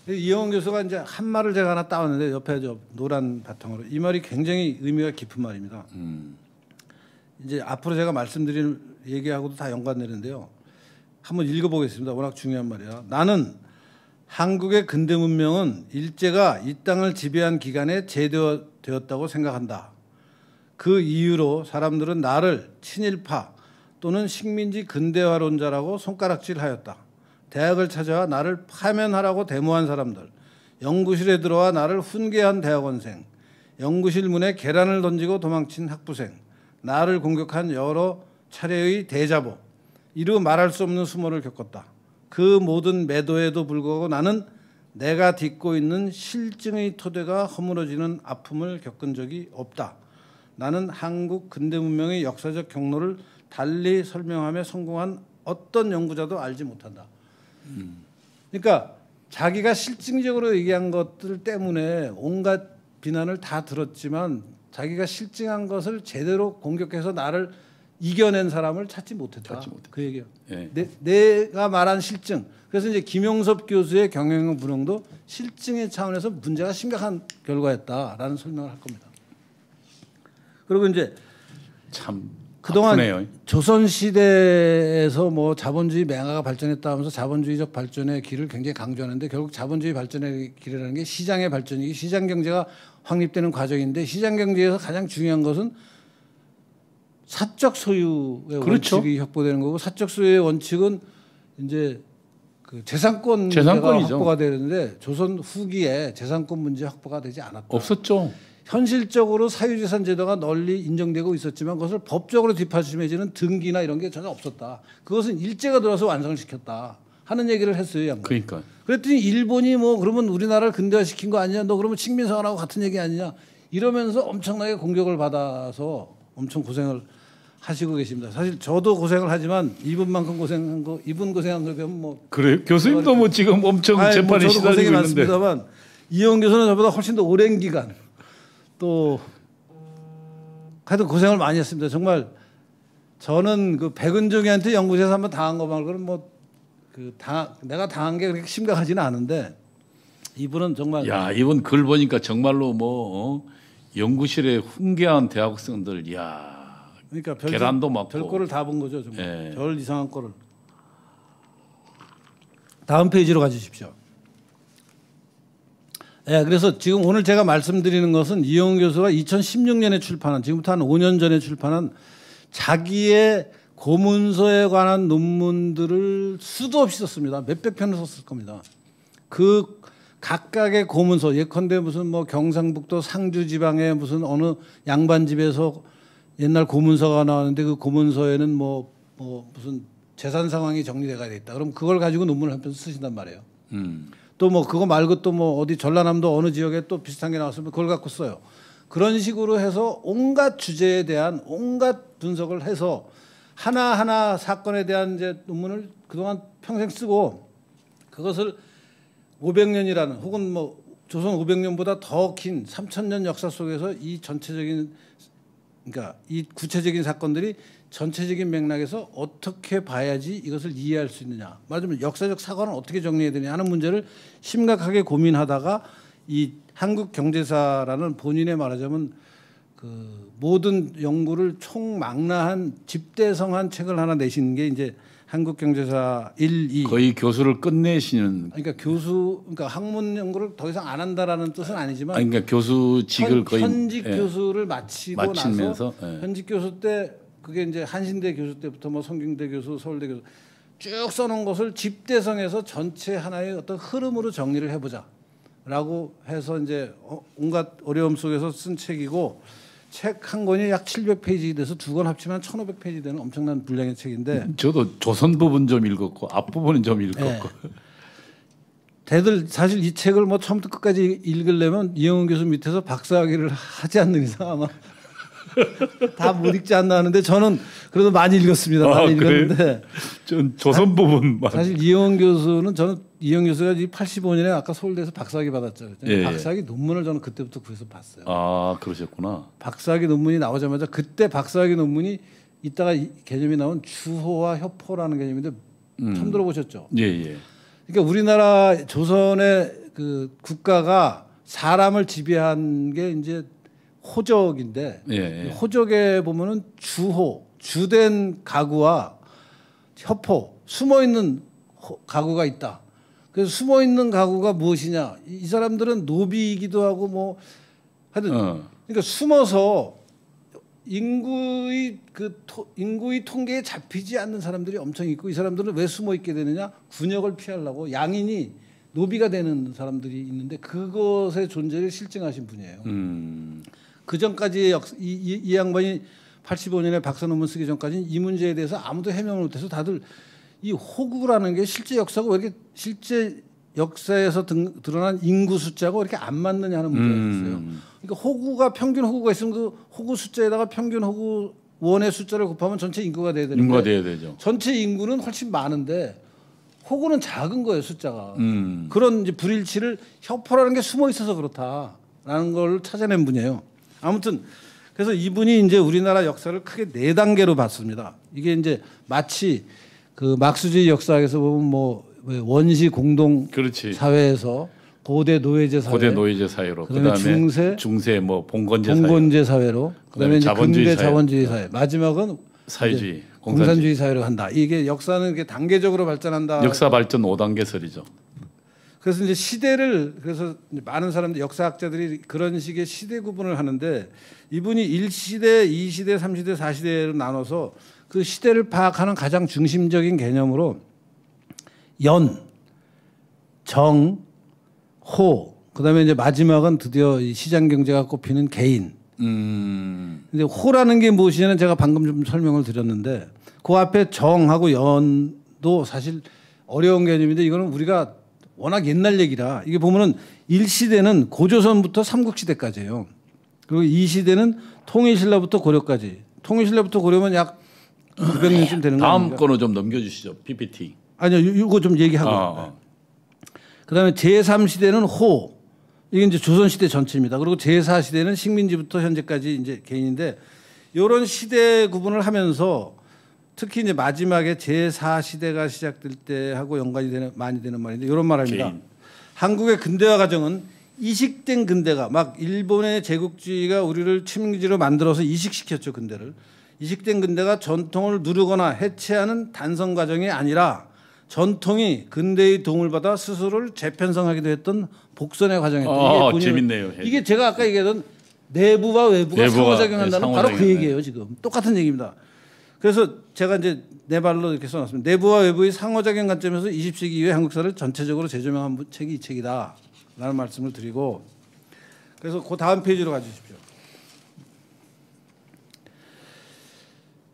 이영훈 교수가 이제 한 말을 제가 하나 따왔는데 옆에 저 노란 바탕으로 이 말이 굉장히 의미가 깊은 말입니다. 이제 앞으로 제가 말씀드릴 얘기하고도 다 연관되는데요. 한번 읽어보겠습니다. 워낙 중요한 말이야. 나는 한국의 근대 문명은 일제가 이 땅을 지배한 기간에 재되었다고 생각한다. 그 이유로 사람들은 나를 친일파 또는 식민지 근대화론자라고 손가락질하였다. 대학을 찾아와 나를 파면하라고 데모한 사람들, 연구실에 들어와 나를 훈계한 대학원생, 연구실 문에 계란을 던지고 도망친 학부생, 나를 공격한 여러 차례의 대자보, 이루 말할 수 없는 수모를 겪었다. 그 모든 매도에도 불구하고 나는 내가 딛고 있는 실증의 토대가 허물어지는 아픔을 겪은 적이 없다. 나는 한국 근대 문명의 역사적 경로를 달리 설명하며 성공한 어떤 연구자도 알지 못한다. 그러니까 자기가 실증적으로 얘기한 것들 때문에 온갖 비난을 다 들었지만 자기가 실증한 것을 제대로 공격해서 나를 이겨낸 사람을 찾지 못했다. 그 얘기예요. 예. 내가 말한 실증. 그래서 이제 김용섭 교수의 경영형 분홍도 실증의 차원에서 문제가 심각한 결과였다라는 설명을 할 겁니다. 그리고 이제 참 그동안 아프네요. 조선 시대에서 뭐 자본주의 맹아가 발전했다 하면서 자본주의적 발전의 길을 굉장히 강조하는데 결국 자본주의 발전의 길이라는 게 시장의 발전이기 시장 경제가 확립되는 과정인데 시장 경제에서 가장 중요한 것은 사적 소유의 그렇죠. 원칙이 확보되는 거고 사적 소유의 원칙은 이제 그 재산권 문제가 재산권이죠. 확보가 되는데 조선 후기에 재산권 문제 확보가 되지 않았다. 없었죠. 현실적으로 사유재산 제도가 널리 인정되고 있었지만 그것을 법적으로 뒷받침해주는 등기나 이런 게 전혀 없었다. 그것은 일제가 들어서 완성을 시켰다 하는 얘기를 했어요. 양반. 그러니까. 그랬더니 일본이 뭐 그러면 우리나라를 근대화시킨 거 아니냐? 너 그러면 식민사관하고 같은 얘기 아니냐? 이러면서 엄청나게 공격을 받아서 엄청 고생을 하시고 계십니다. 사실 저도 고생을 하지만 이분만큼 고생한 거, 이분 고생한 거 보면 뭐 그래 교수님도 뭐 지금 엄청 재판에 저도 고생이 시달리고 있는데. 많습니다만 이용 교수는 저보다 훨씬 더 오랜 기간 또 하여튼 고생을 많이 했습니다. 정말 저는 그 백은종이한테 연구소에서 한번 당한 거 말고는 뭐 그 내가 당한 게 그렇게 심각하지는 않은데 이분은 정말 야 이번 글 보니까 정말로 뭐 연구실에 훈계한 대학생들 야 그러니까 계란도 맞고 별 거를 다 본 거죠. 정말 예. 별 이상한 거를. 다음 페이지로 가주십시오. 예, 그래서 지금 오늘 제가 말씀드리는 것은 이용 교수가 2016년에 출판한 지금부터 한 5년 전에 출판한 자기의 고문서에 관한 논문들을 수도 없이 썼습니다. 몇백 편을 썼을 겁니다. 그 각각의 고문서 예컨대 무슨 뭐 경상북도 상주 지방의 무슨 어느 양반 집에서 옛날 고문서가 나왔는데 그 고문서에는 뭐 무슨 재산 상황이 정리돼가 있다. 그럼 그걸 가지고 논문을 한 편 쓰신단 말이에요. 또 뭐 그거 말고 또 뭐 어디 전라남도 어느 지역에 또 비슷한 게 나왔으면 그걸 갖고 써요. 그런 식으로 해서 온갖 주제에 대한 온갖 분석을 해서 하나하나 사건에 대한 이제 논문을 그동안 평생 쓰고 그것을 500년이라는 혹은 뭐 조선 500년보다 더 긴 3000년 역사 속에서 이 전체적인 그러니까 이 구체적인 사건들이 전체적인 맥락에서 어떻게 봐야지 이것을 이해할 수 있느냐. 말하자면 역사적 사과는 어떻게 정리해야 되냐 하는 문제를 심각하게 고민하다가 이 한국경제사라는 본인의 말하자면 그 모든 연구를 총망라한 집대성한 책을 하나 내신 게 이제 한국경제사 1, 2. 거의 교수를 끝내시는. 그러니까 그러니까 학문 연구를 더 이상 안 한다라는 뜻은 아니지만. 아니, 그러니까 교수직을 거의 현직 교수를 마치고 마치면서, 나서 현직 교수 때 그게 이제 한신대 교수 때부터 뭐 성균대 교수, 서울대 교수 쭉 써놓은 것을 집대성해서 전체 하나의 어떤 흐름으로 정리를 해보자라고 해서 이제 온갖 어려움 속에서 쓴 책이고. 책 한 권이 약 700페이지 돼서 두 권 합치면 1500페이지 되는 엄청난 분량의 책인데 저도 조선 부분 좀 읽었고 앞부분은 좀 읽었고 네. 대들 사실 이 책을 뭐 처음부터 끝까지 읽으려면 이영훈 교수 밑에서 박사학위를 하지 않는 이상 아마 다 못 읽지 않나 하는데 저는 그래도 많이 읽었습니다. 많이 읽었는데 전 조선 부분만 사실 이영훈 교수는 저는 이영훈 교수가 85년에 아까 서울대에서 박사학위 받았죠. 예, 박사학위 논문을 저는 그때부터 구해서 봤어요. 아 그러셨구나. 박사학위 논문이 나오자마자 그때 박사학위 논문이 이따가 개념이 나온 주호와 협호라는 개념인데 처음 들어보셨죠? 예예. 그러니까 우리나라 조선의 그 국가가 사람을 지배한 게 이제 호적인데 예. 호적에 보면은 주호 주된 가구와 협호 숨어 있는 가구가 있다. 그래서 숨어 있는 가구가 무엇이냐? 이 사람들은 노비이기도 하고 뭐 하여튼 그러니까 숨어서 인구의 통계에 잡히지 않는 사람들이 엄청 있고 이 사람들은 왜 숨어 있게 되느냐? 군역을 피하려고 양인이 노비가 되는 사람들이 있는데 그것의 존재를 실증하신 분이에요. 그 전까지 이 양반이 85년에 박사 논문 쓰기 전까지는 이 문제에 대해서 아무도 해명을 못해서 다들 이 호구라는 게 실제 역사가 왜 이렇게 실제 역사에서 드러난 인구 숫자가 왜 이렇게 안 맞느냐 하는 문제였어요. 그러니까 호구가 평균 호구가 있으면 그 호구 숫자에다가 평균 호구 원의 숫자를 곱하면 전체 인구가 돼야 되는데 인구가 돼야 되죠. 전체 인구는 훨씬 많은데 호구는 작은 거예요 숫자가. 그런 이제 불일치를 혁포라는 게 숨어 있어서 그렇다라는 걸 찾아낸 분이에요. 아무튼 그래서 이분이 이제 우리나라 역사를 크게 4단계로 봤습니다. 이게 이제 마치 그 막스주의 역사학에서 보면 뭐 원시 공동 그렇지. 사회에서 고대 노예제 사회, 고대 노예제 사회로 그다음에 중세 뭐 봉건제 사회로 그다음에 이제 근대 자본주의 사회, 마지막은 사회주의, 공산주의 사회로 간다. 이게 역사는 이게 단계적으로 발전한다. 역사 발전 5단계설이죠. 그래서 이제 시대를 그래서 많은 사람들 역사학자들이 그런 식의 시대 구분을 하는데 이분이 1시대, 2시대, 3시대, 4시대로 나눠서 그 시대를 파악하는 가장 중심적인 개념으로 연, 정, 호, 그다음에 이제 마지막은 드디어 이 시장 경제가 꼽히는 개인. 근데 호라는 게 무엇이냐는 제가 방금 좀 설명을 드렸는데 그 앞에 정하고 연도 사실 어려운 개념인데 이거는 우리가 워낙 옛날 얘기라 이게 보면은 1시대는 고조선부터 삼국시대까지예요. 그리고 2시대는 통일신라부터 고려까지. 통일신라부터 고려면 약 900년쯤 되는 거예요. 다음 거로 좀 넘겨주시죠. PPT. 아니요, 이거 좀 얘기하고. 그다음에 제3시대는 호. 이게 이제 조선시대 전체입니다. 그리고 제4시대는 식민지부터 현재까지 이제 개인인데 이런 시대 구분을 하면서 특히 이제 마지막에 제4시대가 시작될 때 하고 연관이 많이 되는 말인데 이런 말입니다. 한국의 근대화 과정은 이식된 근대가 막 일본의 제국주의가 우리를 침략지로 만들어서 이식시켰죠. 근대를. 이식된 근대가 전통을 누르거나 해체하는 단성 과정이 아니라 전통이 근대의 도움을 받아 스스로를 재편성하기도 했던 복선의 과정이었다. 이게 재밌네요. 이게 제가 아까 얘기했던 내부와 외부가 상호작용한다는 바로 그 얘기예요. 지금 똑같은 얘기입니다. 그래서 제가 이제 네 발로 이렇게 써놨습니다. 내부와 외부의 상호작용 관점에서 20세기 이후의 한국사를 전체적으로 재조명한 책이 이 책이다라는 말씀을 드리고 그래서 그 다음 페이지로 가주십시오.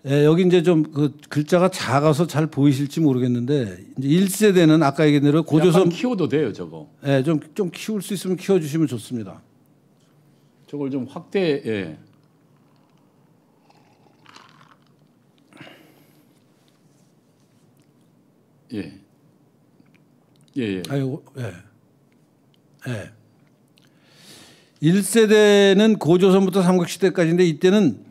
예, 여기 이제 좀 그 글자가 작아서 잘 보이실지 모르겠는데 이제 1세대는 아까 얘기한 대로 고조선 키워도 돼요, 저거. 예, 좀 키울 수 있으면 키워 주시면 좋습니다. 저걸 좀 확대 예. 아이고, 예. 예. 1세대는 고조선부터 삼국시대까지인데 이때는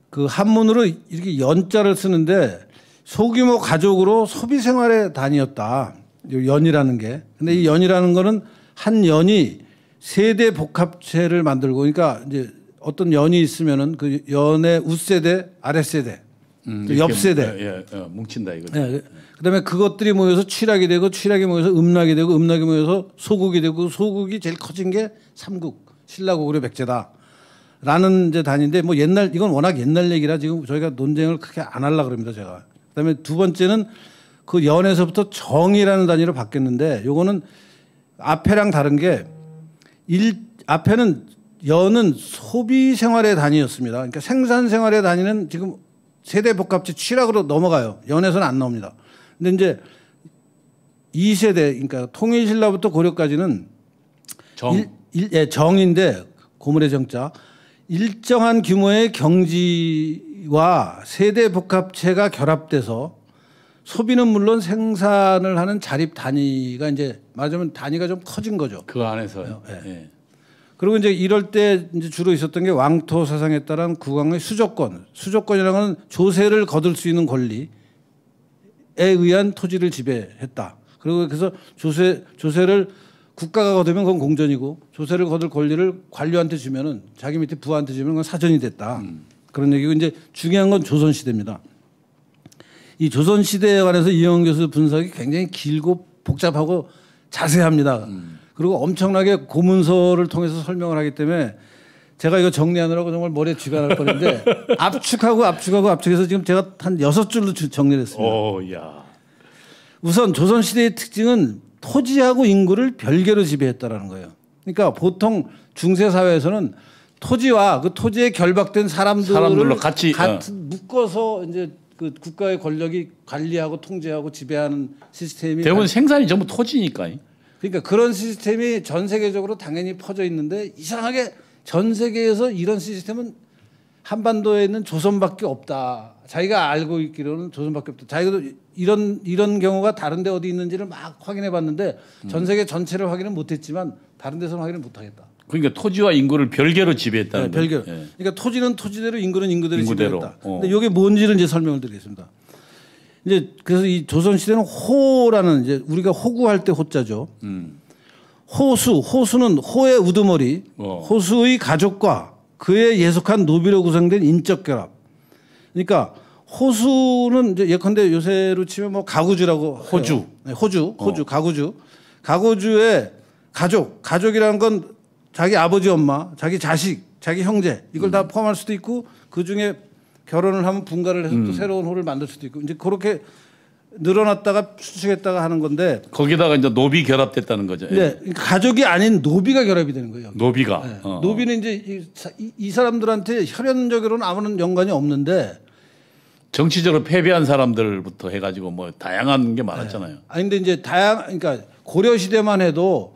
그 한문으로 이렇게 연자를 쓰는데 소규모 가족으로 소비 생활의 단위였다. 연이라는 게. 근데 이 연이라는 거는 한 연이 세대 복합체를 만들고 그러니까 이제 어떤 연이 있으면은 그 연의 윗세대, 아랫세대, 옆세대. 뭉친다 이거죠. 예. 그다음에 그것들이 모여서 취락이 되고 취락이 모여서 음락이 되고 음락이 모여서 소국이 되고 소국이 제일 커진 게 삼국, 신라, 고구려, 백제다. 라는 이제 단위인데 뭐 옛날 이건 워낙 옛날 얘기라 지금 저희가 논쟁을 크게 안 하려고 그럽니다, 제가. 그다음에 두 번째는 그 연에서부터 정이라는 단위로 바뀌었는데 요거는 앞에랑 다른 게 앞에는 연은 소비 생활의 단위였습니다. 그러니까 생산 생활의 단위는 지금 세대 복합체 취락으로 넘어가요. 연에서는 안 나옵니다. 근데 이제 2세대 그러니까 통일신라부터 고려까지는 정인데 고물의 정자 일정한 규모의 경지와 세대 복합체가 결합돼서 소비는 물론 생산을 하는 자립 단위가 이제 말하자면 단위가 좀 커진 거죠. 그 안에서요. 예. 그리고 이제 이럴 때 이제 주로 있었던 게 왕토 사상에 따른 국왕의 수조권. 수조권이라는 건 조세를 거둘 수 있는 권리에 의한 토지를 지배했다. 그리고 그래서 조세를 국가가 거두면 그건 공전이고 조세를 거둘 권리를 관료한테 주면은 자기 밑에 부하한테 주면 그건 사전이 됐다. 그런 얘기고 이제 중요한 건 조선시대입니다. 이 조선시대에 관해서 이영훈 교수 분석이 굉장히 길고 복잡하고 자세합니다. 그리고 엄청나게 고문서를 통해서 설명을 하기 때문에 제가 이거 정리하느라고 정말 머리에 쥐가 날 뻔했는데 압축해서 지금 제가 한 6줄로 정리를 했습니다. 야. 우선 조선시대의 특징은 토지하고 인구를 별개로 지배했다라는 거예요. 그러니까 보통 중세 사회에서는 토지와 그 토지에 결박된 사람들로 같이 묶어서 이제 그 국가의 권력이 관리하고 통제하고 지배하는 시스템이 대부분 생산이 전부 토지니까. 그러니까 그런 시스템이 전 세계적으로 당연히 퍼져 있는데 이상하게 전 세계에서 이런 시스템은 한반도에 있는 조선밖에 없다. 자기가 알고 있기로는 조선밖에 없다. 자기도 이런 경우가 다른 데 어디 있는지를 막 확인해 봤는데 전 세계 전체를 확인은 못했지만 다른 데서는 확인을 못하겠다. 그러니까 토지와 인구를 별개로 지배했다는 거예요. 별개로. 예. 그러니까 토지는 토지대로 인구는 인구대로 지배했다. 근데 이게 뭔지를 이제 설명을 드리겠습니다. 이제 그래서 이 조선 시대는 호라는 이제 우리가 호구할 때 호자죠. 호수는 호의 우두머리, 호수의 가족과 그에 예속한 노비로 구성된 인적 결합. 그러니까 호수는 이제 예컨대 요새로 치면 뭐 가구주라고 호주, 네, 호주, 가구주의 가족이라는 건 자기 아버지, 엄마, 자기 자식, 자기 형제 이걸 다 포함할 수도 있고 그 중에 결혼을 하면 분가를 해서 또 새로운 호를 만들 수도 있고 이제 그렇게 늘어났다가 수축했다가 하는 건데 거기다가 이제 노비 결합됐다는 거죠. 네, 가족이 아닌 노비가 결합이 되는 거예요. 노비가. 네. 노비는 이제 이 사람들한테 혈연적으로는 아무런 연관이 없는데 정치적으로 패배한 사람들부터 해가지고 뭐 다양한 게 많았잖아요. 네. 아니 근데 이제 그러니까 고려 시대만 해도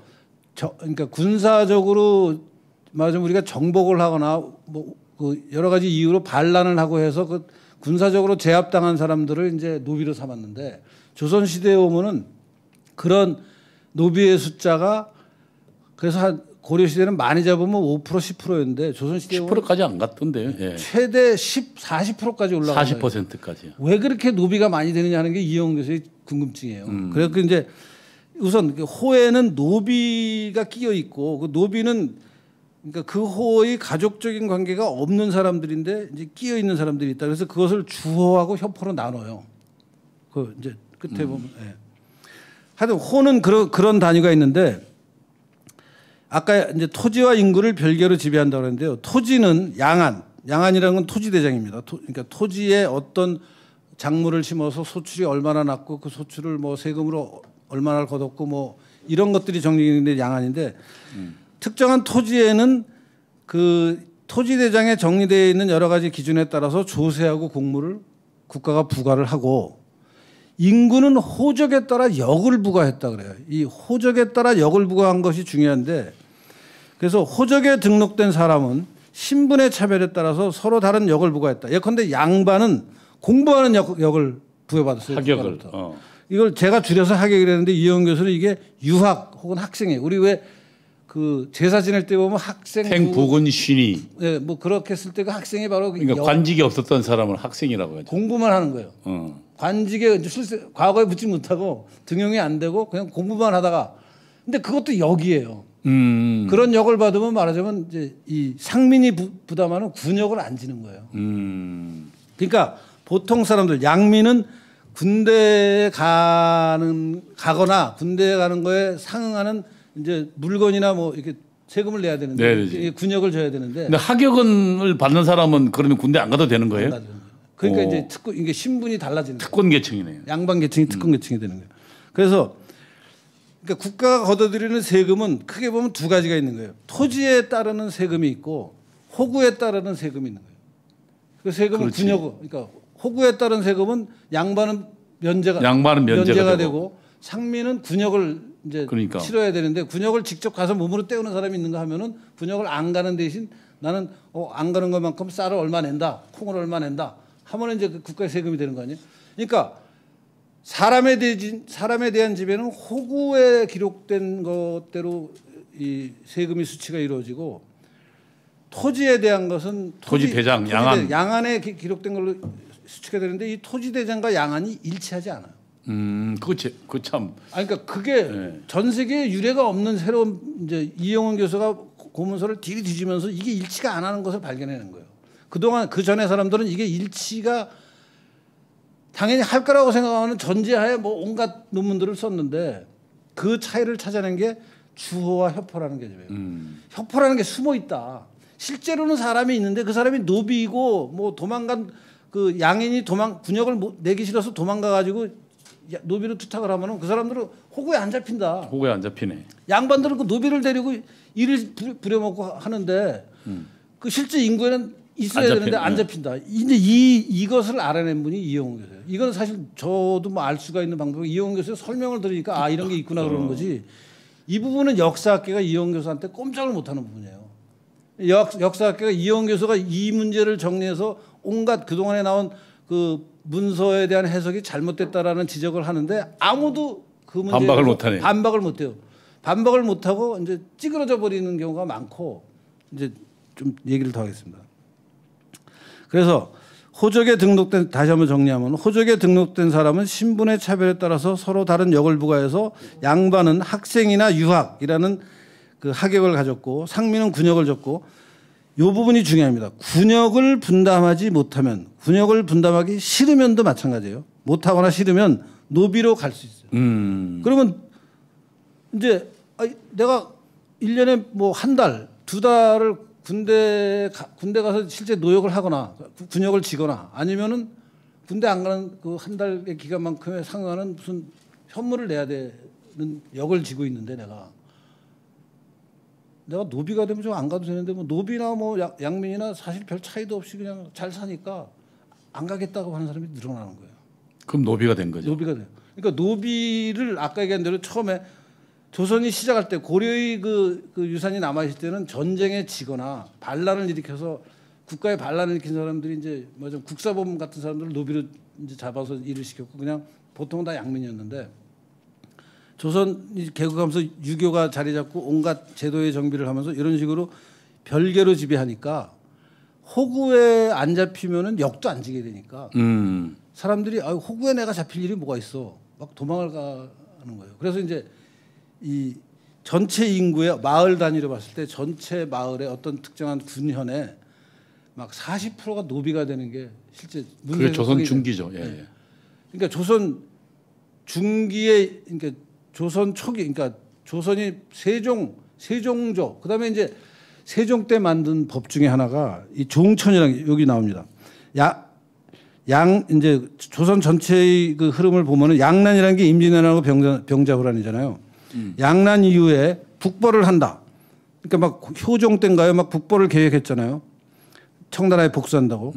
그러니까 군사적으로 말하자면 우리가 정복을 하거나 뭐 그 여러 가지 이유로 반란을 하고 해서 그 군사적으로 제압당한 사람들을 이제 노비로 삼았는데 조선 시대에 오면은 그런 노비의 숫자가 그래서 한 고려 시대는 많이 잡으면 5% 10%였는데 조선 시대에 10%까지 안 갔던데요. 예. 최대 40%까지 올라가요. 40%까지. 왜 그렇게 노비가 많이 되느냐 하는 게 이영훈 교수의 궁금증이에요. 그래서 이제 우선 호에는 노비가 끼어 있고 그 노비는 그러니까 그 호의 가족적인 관계가 없는 사람들인데 이제 끼어 있는 사람들이 있다. 그래서 그것을 주호하고 협호로 나눠요. 그 이제 끝에 보면. 예. 하여튼 호는 그런 단위가 있는데 아까 이제 토지와 인구를 별개로 지배한다고 그랬는데요. 토지는 양안이라는 건 토지대장입니다. 그러니까 토지에 어떤 작물을 심어서 소출이 얼마나 났고 그 소출을 뭐 세금으로 얼마나 거뒀고 뭐 이런 것들이 정리되는 양안인데 특정한 토지에는 그 토지대장에 정리되어 있는 여러 가지 기준에 따라서 조세하고 공무를 국가가 부과를 하고 인구는 호적에 따라 역을 부과했다 그래요. 이 호적에 따라 역을 부과한 것이 중요한데 그래서 호적에 등록된 사람은 신분의 차별에 따라서 서로 다른 역을 부과했다. 예컨대 양반은 공부하는 역을 부여받았어요. 하격을. 이걸 제가 줄여서 하격이라고 했는데 이영 교수는 이게 유학 혹은 학생이에요. 우리 왜 그 제사 지낼 때 보면 학생 부군 신이. 네, 뭐 그렇게 했을 때 그 학생이 바로 그러니까 관직이 없었던 사람을 학생이라고 하죠. 공부만 하는 거예요. 관직에 과거에 붙지 못하고 등용이 안 되고 그냥 공부만 하다가 근데 그것도 역이에요. 그런 역을 받으면 말하자면 이제 이 상민이 부담하는 군역을 안 지는 거예요. 그러니까 보통 사람들 양민은 군대에 가거나 군대에 가는 거에 상응하는 이제 물건이나 뭐 이렇게 세금을 내야 되는데 군역을 줘야 되는데. 근데 하격을 받는 사람은 그러면 군대 안 가도 되는 거예요? 그러니까 이제 이게 신분이 달라지는 특권 계층이네요. 양반 계층이 특권 계층이 되는 거예요. 그래서 그러니까 국가가 걷어들이는 세금은 크게 보면 두 가지가 있는 거예요. 토지에 따르는 세금이 있고 호구에 따르는 세금이 있는 거예요. 그 세금은 군역, 그러니까 호구에 따른 세금은 양반은 면제가 되고 상민은 군역을 이제 치러야 되는데 군역을 직접 가서 몸으로 때우는 사람이 있는가 하면은 군역을 안 가는 대신 나는 안 가는 것만큼 쌀을 얼마 낸다, 콩을 얼마 낸다 하면은 이제 그 국가의 세금이 되는 거 아니에요? 그러니까 사람에 대한 지배는 호구에 기록된 것대로 이 세금이 수치가 이루어지고 토지에 대한 것은 토지대장, 양안에 기록된 걸로 수치가 되는데 이 토지대장과 양안이 일치하지 않아요. 그 참. 그러니까 그게 전 세계에 유례가 없는 새로운 이제 이영훈 교수가 고문서를 뒤지면서 이게 일치가 안 하는 것을 발견해낸 거예요. 그동안 그 전에 사람들은 이게 일치가 당연히 할 거라고 생각하는 전제하에 뭐 온갖 논문들을 썼는데 그 차이를 찾아낸 게 주호와 협호라는 개념이에요. 협호라는 게 숨어 있다. 실제로는 사람이 있는데 그 사람이 노비이고 뭐 도망간 그 양인이 군역을 내기 싫어서 도망가 가지고 노비로 투탁을 하면은 그 사람들은 호구에 안 잡힌다. 호구에 안 잡히네. 양반들은 그 노비를 데리고 일을 부려먹고 하는데 그 실제 인구에는 있어야 안 되는데 안 잡힌다. 이제 이것을 알아낸 분이 이영훈 교수예요. 이건 사실 저도 뭐 알 수가 있는 방법이 이영훈 교수의 설명을 들으니까 아 이런 게 있구나 그러는 거지. 이 부분은 역사학계가 이영훈 교수한테 꼼짝을 못하는 부분이에요. 역사학계가 이영훈 교수가 이 문제를 정리해서 온갖 그동안에 나온 그 문서에 대한 해석이 잘못됐다라는 지적을 하는데 아무도 그 문제에 반박을 못하네. 반박을 못해요. 반박을 못하고 이제 찌그러져 버리는 경우가 많고 이제 좀 얘기를 더 하겠습니다. 그래서 호적에 등록된 다시 한번 정리하면 호적에 등록된 사람은 신분의 차별에 따라서 서로 다른 역을 부과해서 양반은 학생이나 유학이라는 그 학역을 가졌고 상민은 군역을 졌고 이 부분이 중요합니다. 군역을 분담하지 못하면 군역을 분담하기 싫으면도 마찬가지예요. 못하거나 싫으면 노비로 갈 수 있어요. 그러면 이제 내가 1년에 뭐 한 달, 두 달을 군대 가서 실제 노역을 하거나 군역을 지거나 아니면은 군대 안 가는 그 한 달의 기간만큼에 상응하는 무슨 현물을 내야 되는 역을 지고 있는데 내가 노비가 되면 좀 안 가도 되는데 뭐 노비나 뭐 양민이나 사실 별 차이도 없이 그냥 잘 사니까 안 가겠다고 하는 사람이 늘어나는 거예요. 그럼 노비가 된 거죠. 노비가 돼요. 그러니까 노비를 아까 얘기한 대로 처음에 조선이 시작할 때 고려의 그 유산이 남아 있을 때는 전쟁에 지거나 반란을 일으켜서 국가에 반란을 일으킨 사람들이 이제 뭐 좀 국사범 같은 사람들을 노비로 이제 잡아서 일을 시켰고 그냥 보통 다 양민이었는데 조선이 개국하면서 유교가 자리 잡고 온갖 제도의 정비를 하면서 이런 식으로 별개로 지배하니까 호구에 안 잡히면은 역도 안 지게 되니까 사람들이 호구에 내가 잡힐 일이 뭐가 있어 막 도망을 가는 거예요. 그래서 이제 이 전체 인구의 마을 단위로 봤을 때 전체 마을의 어떤 특정한 군현에 막 40%가 노비가 되는 게 실제 그게 조선 중기죠. 예. 네. 그러니까 조선 중기에 그러니까 조선 초기 그러니까 조선이 세종조 그다음에 이제 세종 때 만든 법 중에 하나가 이 종천이라는 게 여기 나옵니다. 이제 조선 전체의 그 흐름을 보면은 양난이라는 게 임진왜란하고 병자호란이잖아요. 양난 이후에 북벌을 한다. 그러니까 막 효종 때인가요? 막 북벌을 계획했잖아요. 청나라에 복수한다고.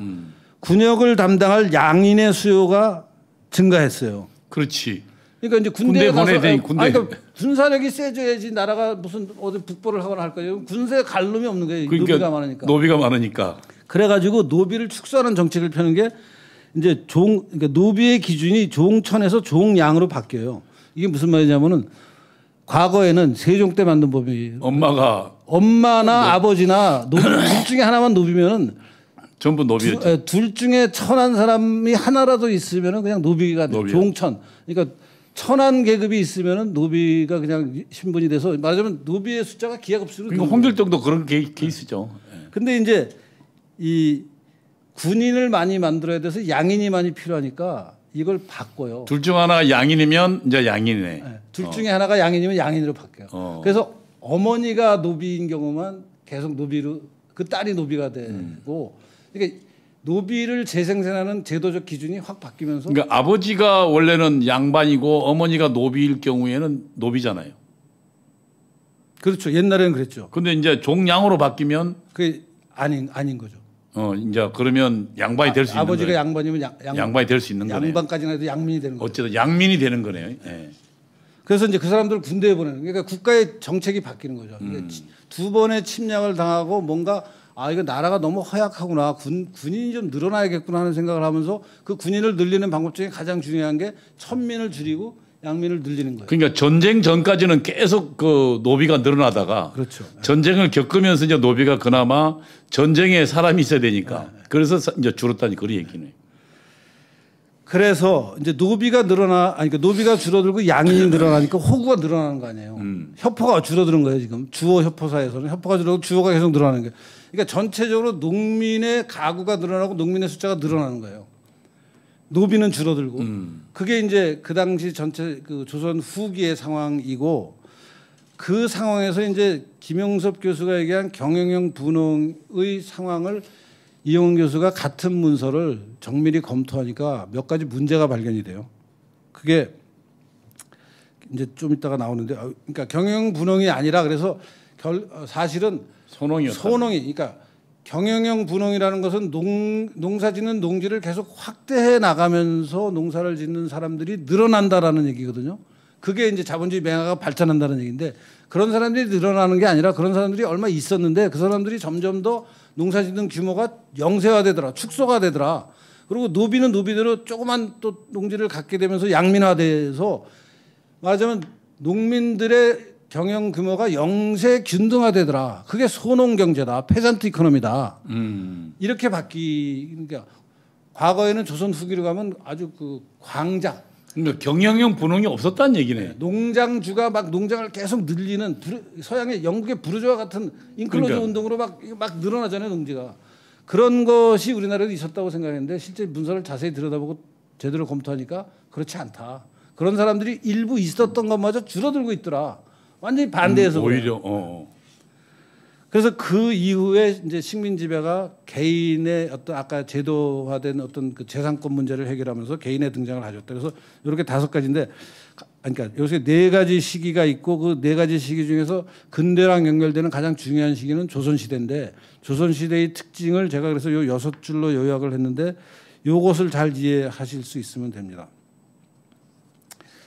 군역을 담당할 양인의 수요가 증가했어요. 그렇지. 그러니까 이제 군대에 가서 군대. 그러니까 군사력이 세져야지 나라가 무슨 어디 북벌을 하거나 할 거예요. 군사에 갈 놈이 없는 거예요. 그러니까 노비가 많으니까. 노비가 많으니까. 그래가지고 노비를 축소하는 정책을 펴는 게 이제 그러니까 노비의 기준이 종천에서 종양으로 바뀌어요. 이게 무슨 말이냐면은 과거에는 세종 때 만든 법이 엄마나 아버지나 노비 둘 중에 하나만 노비면은 전부 노비였죠. 둘 중에 천한 사람이 하나라도 있으면은 그냥 노비가 돼요. 종천. 그러니까 천한 계급이 있으면은 노비가 그냥 신분이 돼서 말하자면 노비의 숫자가 기하급수로. 그러니까 홍길동도 그런 케이스죠. 근데 이제 이 군인을 많이 만들어야 돼서 양인이 많이 필요하니까 이걸 바꿔요. 둘 중 하나가 양인이면 이제 양인이네. 네. 둘 중에 하나가 양인이면 양인으로 바뀌어요. 그래서 어머니가 노비인 경우만 계속 노비로 그 딸이 노비가 되고 그러니까 노비를 재생산하는 제도적 기준이 확 바뀌면서 그러니까 아버지가 원래는 양반이고 어머니가 노비일 경우에는 노비잖아요. 그렇죠. 옛날에는 그랬죠. 근데 이제 종양으로 바뀌면 그게 아닌 거죠. 이제 그러면 양반이 될 수 있는 아버지가 거예요. 양반이면 양반이 될 수 있는 거네요. 양반까지는 해도 양민이 되는 거죠. 어쨌든 양민이 되는 거네요. 예. 그래서 이제 그 사람들을 군대에 보내는 그러니까 국가의 정책이 바뀌는 거죠. 그러니까 두 번의 침략을 당하고 뭔가 이거 나라가 너무 허약하구나. 군인이 좀 늘어나야겠구나 하는 생각을 하면서 그 군인을 늘리는 방법 중에 가장 중요한 게 천민을 줄이고 양민을 늘리는 거예요. 그러니까 전쟁 전까지는 계속 그 노비가 늘어나다가 그렇죠. 전쟁을 겪으면서 이제 노비가 그나마 전쟁에 사람이 있어야 되니까 그래서 이제 줄었다니 그 얘기네. 그래서 이제 노비가 그러니까 노비가 줄어들고 양인이 늘어나니까 호구가 늘어나는 거 아니에요. 협포가 줄어드는 거예요 지금. 주어 협포사에서는 협포가 줄어들고 주어가 계속 늘어나는 거예요. 그러니까 전체적으로 농민의 가구가 늘어나고 농민의 숫자가 늘어나는 거예요. 노비는 줄어들고 그게 이제 그 당시 전체 그 조선 후기의 상황이고 그 상황에서 이제 김용섭 교수가 얘기한 경영형 분홍의 상황을 이영훈 교수가 같은 문서를 정밀히 검토하니까 몇 가지 문제가 발견이 돼요. 그게 이제 좀 이따가 나오는데 그러니까 경영 분홍이 아니라 그래서 사실은 선홍이었다. 선홍이 그러니까 경영형 분홍이라는 것은 농사 짓는 농지를 계속 확대해 나가면서 농사를 짓는 사람들이 늘어난다라는 얘기거든요. 그게 이제 자본주의 맹아가 발전한다는 얘기인데 그런 사람들이 늘어나는 게 아니라 그런 사람들이 얼마 있었는데 그 사람들이 점점 더 농사 짓는 규모가 영세화되더라. 축소가 되더라. 그리고 노비는 노비대로 조그만 또 농지를 갖게 되면서 양민화돼서 말하자면 농민들의 경영 규모가 영세 균등화되더라. 그게 소농 경제다. 페잔트 이코노미다. 이렇게 그러니까 과거에는 조선 후기로 가면 아주 그 광장. 그러니까 경영형 분홍이 없었다는 얘기네. 농장주가 막 농장을 계속 늘리는 서양의 영국의 부르주아 같은 인클로즈 그러니까. 운동으로 막 늘어나잖아요, 농지가. 그런 것이 우리나라에도 있었다고 생각했는데 실제 문서를 자세히 들여다보고 제대로 검토하니까 그렇지 않다. 그런 사람들이 일부 있었던 것마저 줄어들고 있더라. 완전히 반대해서 오히려 그래서 그 이후에 이제 식민 지배가 개인의 어떤 아까 제도화된 어떤 그 재산권 문제를 해결하면서 개인의 등장을 가졌다. 그래서 이렇게 5가지인데, 그러니까 요새 4가지 시기가 있고 그 4가지 시기 중에서 근대랑 연결되는 가장 중요한 시기는 조선 시대인데 조선 시대의 특징을 제가 그래서 요 6줄로 요약을 했는데 요것을 잘 이해하실 수 있으면 됩니다.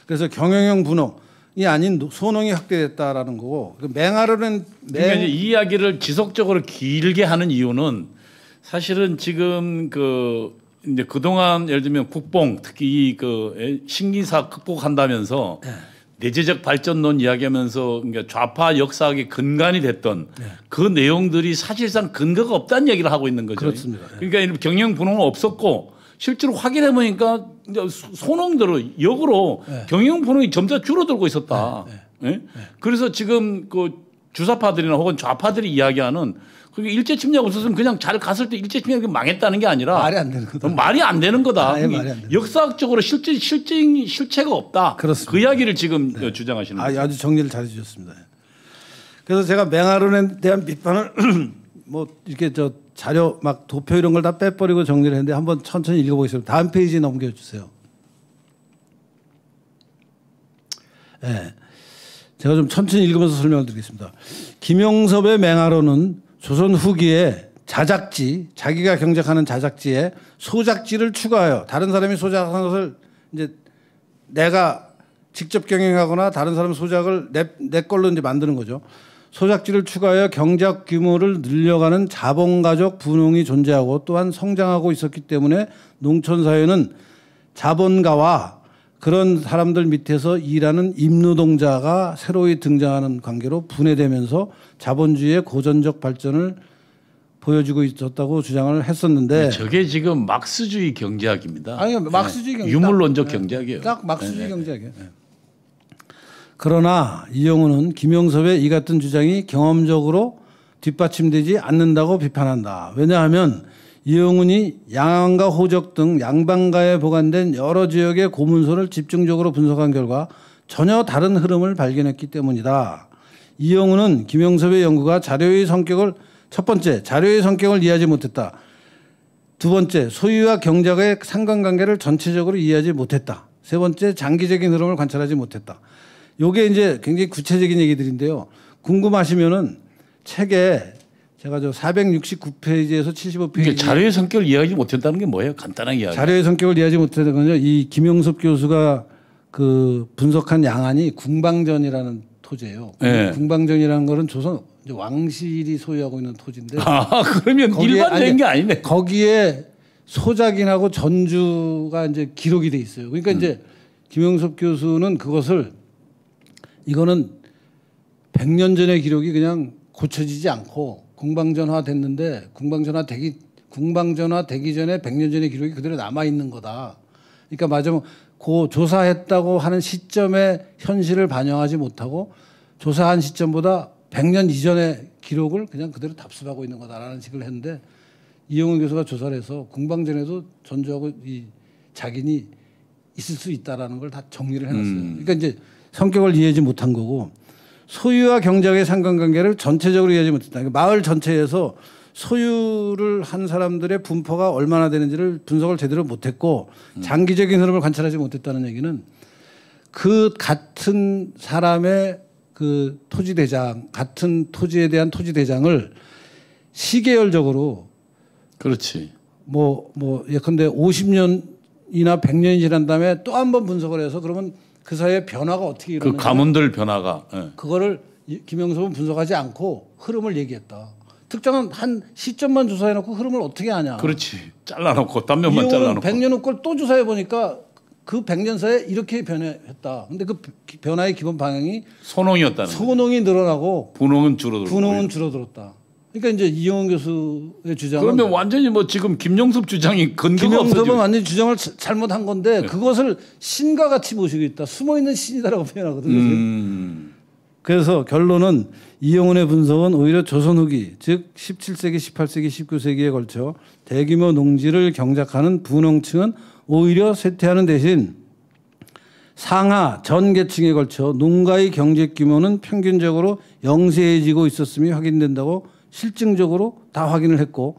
그래서 경영형 분홍이 아닌 소농이 확대됐다라는 거고 맹하로는 그러니까 이제 이 이야기를 지속적으로 길게 하는 이유는 사실은 지금 이제 그동안 예를 들면 국뽕 특히 그 신기사 극복한다면서 내재적 발전론 이야기하면서 그러니까 좌파 역사학의 근간이 됐던 그 내용들이 사실상 근거가 없다는 얘기를 하고 있는 거죠. 그렇습니다. 그러니까 경영 분홍은 없었고 실제로 확인해 보니까 소농들은 역으로 경영 분홍이 점차 줄어들고 있었다. 그래서 지금 그 주사파들이나 혹은 좌파들이 이야기하는 그게 일제 침략 없었으면 그냥 잘 갔을 때 일제 침략이 망했다는 게 아니라 말이 안 되는 거다. 말이 안 되는 거다. 말이 안 되는 역사학적으로 실체가 없다. 그렇습니다. 그 이야기를 지금 주장하시는 거죠. 아주 정리를 잘 해주셨습니다. 그래서 제가 맹하론에 대한 비판을 뭐 이렇게 자료 막 도표 이런 걸 다 빼버리고 정리를 했는데 한번 천천히 읽어보겠습니다. 다음 페이지 넘겨주세요. 네. 제가 좀 천천히 읽으면서 설명을 드리겠습니다. 김용섭의 맹하론은 조선 후기에 자기가 경작하는 자작지에 소작지를 추가하여 다른 사람이 소작한 것을 이제 내가 직접 경영하거나 다른 사람 소작을 내 걸로 이제 만드는 거죠. 소작지를 추가하여 경작 규모를 늘려가는 자본가족 분홍이 존재하고 또한 성장하고 있었기 때문에 농촌 사회는 자본가와 그런 사람들 밑에서 일하는 임노동자가 새로이 등장하는 관계로 분해되면서 자본주의의 고전적 발전을 보여주고 있었다고 주장을 했었는데 저게 지금 막스주의 경제학입니다. 아니 막스주의 경제학 유물론적 경제학이에요. 딱 막스주의 경제학이에요. 그러나 이영우는 김용섭의 이 같은 주장이 경험적으로 뒷받침되지 않는다고 비판한다. 왜냐하면 이영훈이 양안과 호적 등 양반가에 보관된 여러 지역의 고문서를 집중적으로 분석한 결과 전혀 다른 흐름을 발견했기 때문이다. 이영훈은 김용섭의 연구가 자료의 성격을 첫 번째, 자료의 성격을 이해하지 못했다. 두 번째, 소유와 경작의 상관관계를 전체적으로 이해하지 못했다. 세 번째, 장기적인 흐름을 관찰하지 못했다. 요게 이제 굉장히 구체적인 얘기들인데요. 궁금하시면은 책에 제가 469페이지에서 75페이지. 그러니까 자료의 성격을 이해하지 못했다는 게 뭐예요? 간단하게 이야기. 자료의 성격을 이해하지 못했다는 건요. 이 김용섭 교수가 그 분석한 양안이 궁방전이라는 토지예요. 네. 궁방전이라는 거는 조선 왕실이 소유하고 있는 토지인데. 그러면 일반적인 게 아니네. 거기에 소작인하고 전주가 이제 기록이 돼 있어요. 그러니까 이제 김용섭 교수는 그것을 이거는 100년 전의 기록이 그냥 고쳐지지 않고 궁방전화 됐는데 궁방전화 되기 전에 100년 전의 기록이 그대로 남아 있는 거다. 그러니까 맞으면 그 조사했다고 하는 시점의 현실을 반영하지 못하고 조사한 시점보다 100년 이전의 기록을 그냥 그대로 답습하고 있는 거다라는 식으로 했는데 이영훈 교수가 조사를 해서 궁방전에도 전주하고 이 작인이 있을 수 있다라는 걸 다 정리를 해놨어요. 그러니까 이제 성격을 이해하지 못한 거고 소유와 경작의 상관관계를 전체적으로 이해하지 못했다. 그러니까 마을 전체에서 소유를 한 사람들의 분포가 얼마나 되는지를 분석을 제대로 못했고 장기적인 흐름을 관찰하지 못했다는 얘기는 그 같은 사람의 그 토지대장, 같은 토지에 대한 토지대장을 시계열적으로 그렇지. 뭐 예컨대 50년이나 100년이 지난 다음에 또 한 번 분석을 해서 그러면 그 사이에 변화가 어떻게 그 일어나는가 가문들 변화가. 예. 그거를 김영섭은 분석하지 않고 흐름을 얘기했다. 특정한 한 시점만 조사해놓고 흐름을 어떻게 하냐. 그렇지. 잘라놓고 단면만 이용은 잘라놓고. 100년 후 걸 또 조사해 보니까 그 100년 사이에 이렇게 변했다. 근데 그 변화의 기본 방향이 소농이었다는 거죠. 소농이 늘어나고 분홍은 줄어들고. 분홍은 줄어들었다. 그러니까 이제 이용훈 교수의 주장은 그러면 완전히 뭐 지금 김영섭 주장이 근거가 김영섭은 없어지고. 완전히 주장을 잘못한 건데 네. 그것을 신과 같이 모시고 있다. 숨어있는 신이다라고 표현하거든요. 그래서 결론은 이용훈의 분석은 오히려 조선 후기 즉 17세기, 18세기, 19세기에 걸쳐 대규모 농지를 경작하는 분홍층은 오히려 쇠퇴하는 대신 상하 전 계층에 걸쳐 농가의 경제 규모는 평균적으로 영세해지고 있었음이 확인된다고 실증적으로 다 확인을 했고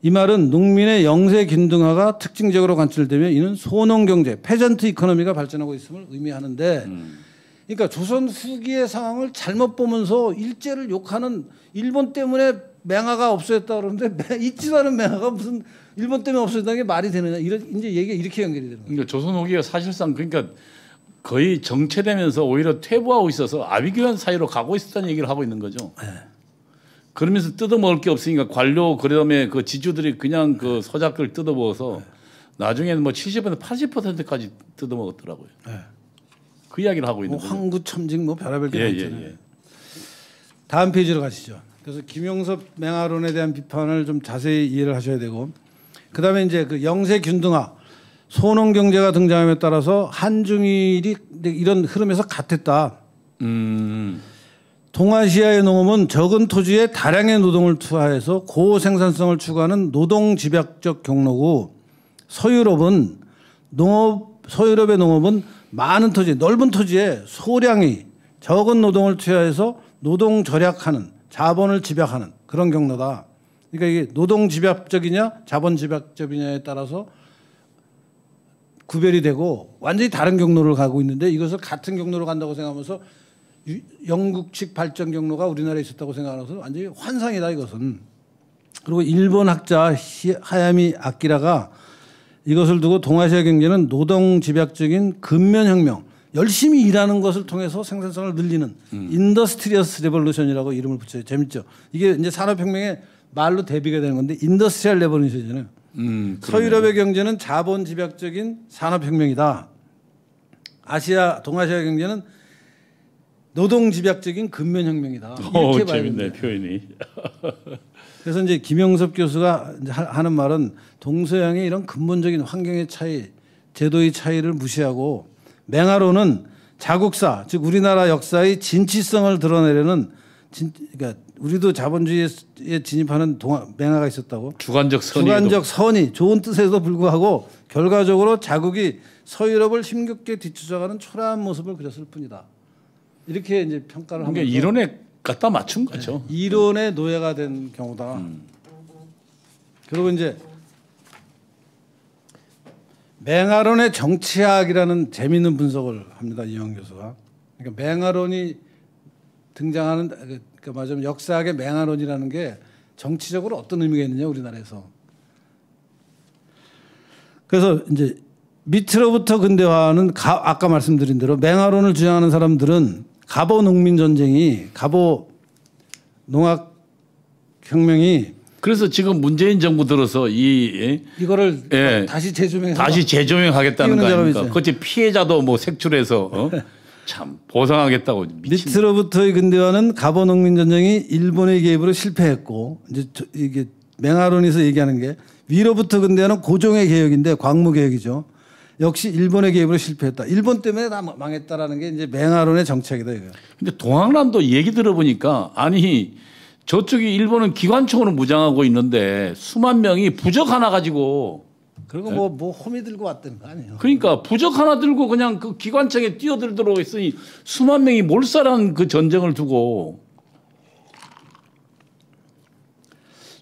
이 말은 농민의 영세 균등화가 특징적으로 관철되며 이는 소농 경제, 페전트 이코노미가 발전하고 있음을 의미하는데 그러니까 조선 후기의 상황을 잘못 보면서 일제를 욕하는 일본 때문에 맹아가 없어졌다 그러는데 있지도 않은 맹아가 무슨 일본 때문에 없어졌다는 게 말이 되느냐 이런 이제 얘기가 이렇게 연결이 되는 거예요. 그러니까 조선 후기가 사실상 그러니까 거의 정체되면서 오히려 퇴보하고 있어서 아비규환 사이로 가고 있었다는 얘기를 하고 있는 거죠. 네. 그러면서 뜯어먹을 게 없으니까 관료 그다음에 그 지주들이 그냥 그 소작을 뜯어먹어서 나중에는 뭐 70% 80%까지 뜯어먹었더라고요. 네. 그 이야기를 하고 있는 뭐 거죠. 황구 첨직 뭐 별의별 게 다 있잖아요. 예. 다음 페이지로 가시죠. 그래서 김영섭 맹아론에 대한 비판을 좀 자세히 이해를 하셔야 되고 그다음에 이제 그 영세 균등화 소농 경제가 등장함에 따라서 한중일이 이런 흐름에서 같았다. 동아시아의 농업은 적은 토지에 다량의 노동을 투하해서 고생산성을 추구하는 노동 집약적 경로고 서유럽의 농업은 많은 토지, 넓은 토지에 소량의 적은 노동을 투하해서 노동 절약하는 자본을 집약하는 그런 경로다. 그러니까 이게 노동 집약적이냐 자본 집약적이냐에 따라서 구별이 되고 완전히 다른 경로를 가고 있는데 이것을 같은 경로로 간다고 생각하면서 영국식 발전 경로가 우리나라에 있었다고 생각하면서 완전히 환상이다 이것은. 그리고 일본 학자 하야미 아키라가 이것을 두고 동아시아 경제는 노동 집약적인 근면혁명 열심히 일하는 것을 통해서 생산성을 늘리는 인더스트리어스 레볼루션이라고 이름을 붙여요. 재밌죠. 이게 이제 산업혁명의 말로 대비가 되는 건데 인더스트리얼 레볼루션이잖아요. 서유럽의 경제는 자본 집약적인 산업혁명이다. 동아시아 경제는 노동 집약적인 근면혁명이다. 이렇게 봐야 재밌네 표현이. 그래서 이제 김영섭 교수가 이제 하는 말은 동서양의 이런 근본적인 환경의 차이, 제도의 차이를 무시하고 맹아로는 자국사, 즉 우리나라 역사의 진취성을 드러내려는 그러니까 우리도 자본주의에 진입하는 맹아가 있었다고. 주관적 선의 좋은 뜻에도 불구하고 결과적으로 자국이 서유럽을 힘겹게 뒤쫓아가는 초라한 모습을 그렸을 뿐이다. 이렇게 이제 평가를 하면서 그러니까 이론에 갖다 맞춘 거죠. 네, 이론의 노예가 된 경우다. 그리고 이제 맹아론의 정치학이라는 재미있는 분석을 합니다. 이영 교수가. 그러니까 맹아론이 등장하는 그러니까 말하자면 역사학의 맹아론이라는 게 정치적으로 어떤 의미가 있느냐 우리나라에서. 그래서 이제 밑으로부터 근대화는 아까 말씀드린 대로 맹아론을 주장하는 사람들은 갑오 농민 전쟁이 갑오 농악 혁명이 그래서 지금 문재인 정부 들어서 이거를 다시 재조명하겠다는 거 아닙니까? 그렇지 피해자도 뭐 색출해서 참 보상하겠다고 미친. 밑으로부터의 근대화는 갑오 농민 전쟁이 일본의 개입으로 실패했고 이제 이게 맹아론에서 얘기하는 게 위로부터 근대화는 고종의 개혁인데 광무 개혁이죠. 역시 일본의 개입으로 실패했다. 일본 때문에 다 망했다라는 게 이제 맹아론의 정책이다 이거. 근데 동학란도 얘기 들어보니까 아니 저쪽이 일본은 기관총으로 무장하고 있는데 수만 명이 부적 하나 가지고 그리고 뭐 호미 들고 왔다는 거 아니에요. 그러니까 부적 하나 들고 그냥 그 기관총에 뛰어들도록 했으니 수만 명이 몰살한 그 전쟁을 두고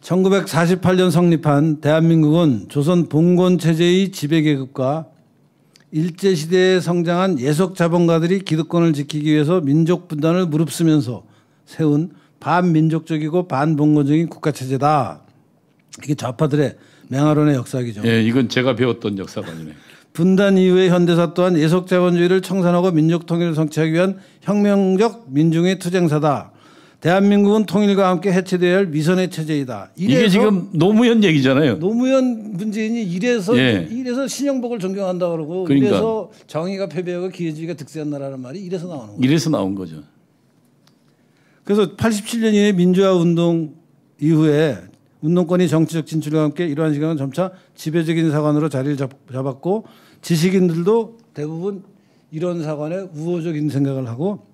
1948년 성립한 대한민국은 조선 봉건 체제의 지배 계급과 일제 시대에 성장한 예속 자본가들이 기득권을 지키기 위해서 민족 분단을 무릅쓰면서 세운 반민족적이고 반봉건적인 국가체제다. 이게 좌파들의 맹활론의 역사학이죠. 예, 이건 제가 배웠던 역사관이네. 분단 이후의 현대사 또한 예속자본주의를 청산하고 민족 통일을 성취하기 위한 혁명적 민중의 투쟁사다. 대한민국은 통일과 함께 해체되어야 할 위선의 체제이다. 이게 지금 노무현 얘기잖아요. 노무현 문재인이 이래서 신영복을 존경한다 그러고 그러니까. 이래서 정의가 패배하고 기회주의가 득세한 나라는 말이 이래서 나오는 거예요. 이래서 나온 거죠. 그래서 87년 이후에 민주화 운동 이후에 운동권이 정치적 진출과 함께 이러한 시각은 점차 지배적인 사관으로 자리를 잡았고 지식인들도 대부분 이런 사관에 우호적인 생각을 하고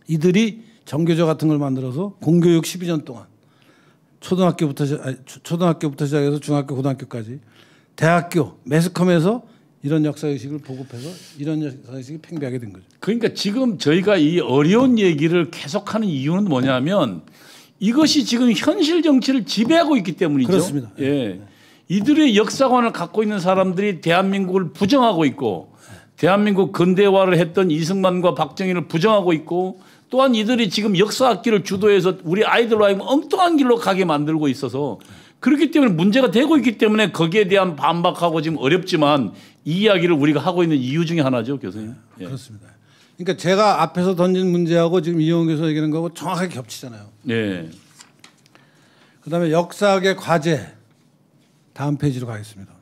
이들이 정교조 같은 걸 만들어서 공교육 12년 동안 초등학교부터 시작해서 중학교, 고등학교까지 대학교, 매스컴에서 이런 역사의식을 보급해서 이런 역사의식이 팽배하게 된 거죠. 그러니까 지금 저희가 이 어려운 얘기를 계속하는 이유는 뭐냐면 이것이 지금 현실 정치를 지배하고 있기 때문이죠. 그렇습니다. 예. 이들의 역사관을 갖고 있는 사람들이 대한민국을 부정하고 있고 대한민국 근대화를 했던 이승만과 박정희를 부정하고 있고 또한 이들이 지금 역사학기를 주도해서 우리 아이들로 하여금 엉뚱한 길로 가게 만들고 있어서 그렇기 때문에 문제가 되고 있기 때문에 거기에 대한 반박하고 지금 어렵지만 이 이야기를 우리가 하고 있는 이유 중에 하나죠, 교수님. 예. 그렇습니다. 그러니까 제가 앞에서 던진 문제하고 지금 이용훈 교수 얘기하는 거하고 정확하게 겹치잖아요. 예. 그다음에 역사학의 과제 다음 페이지로 가겠습니다.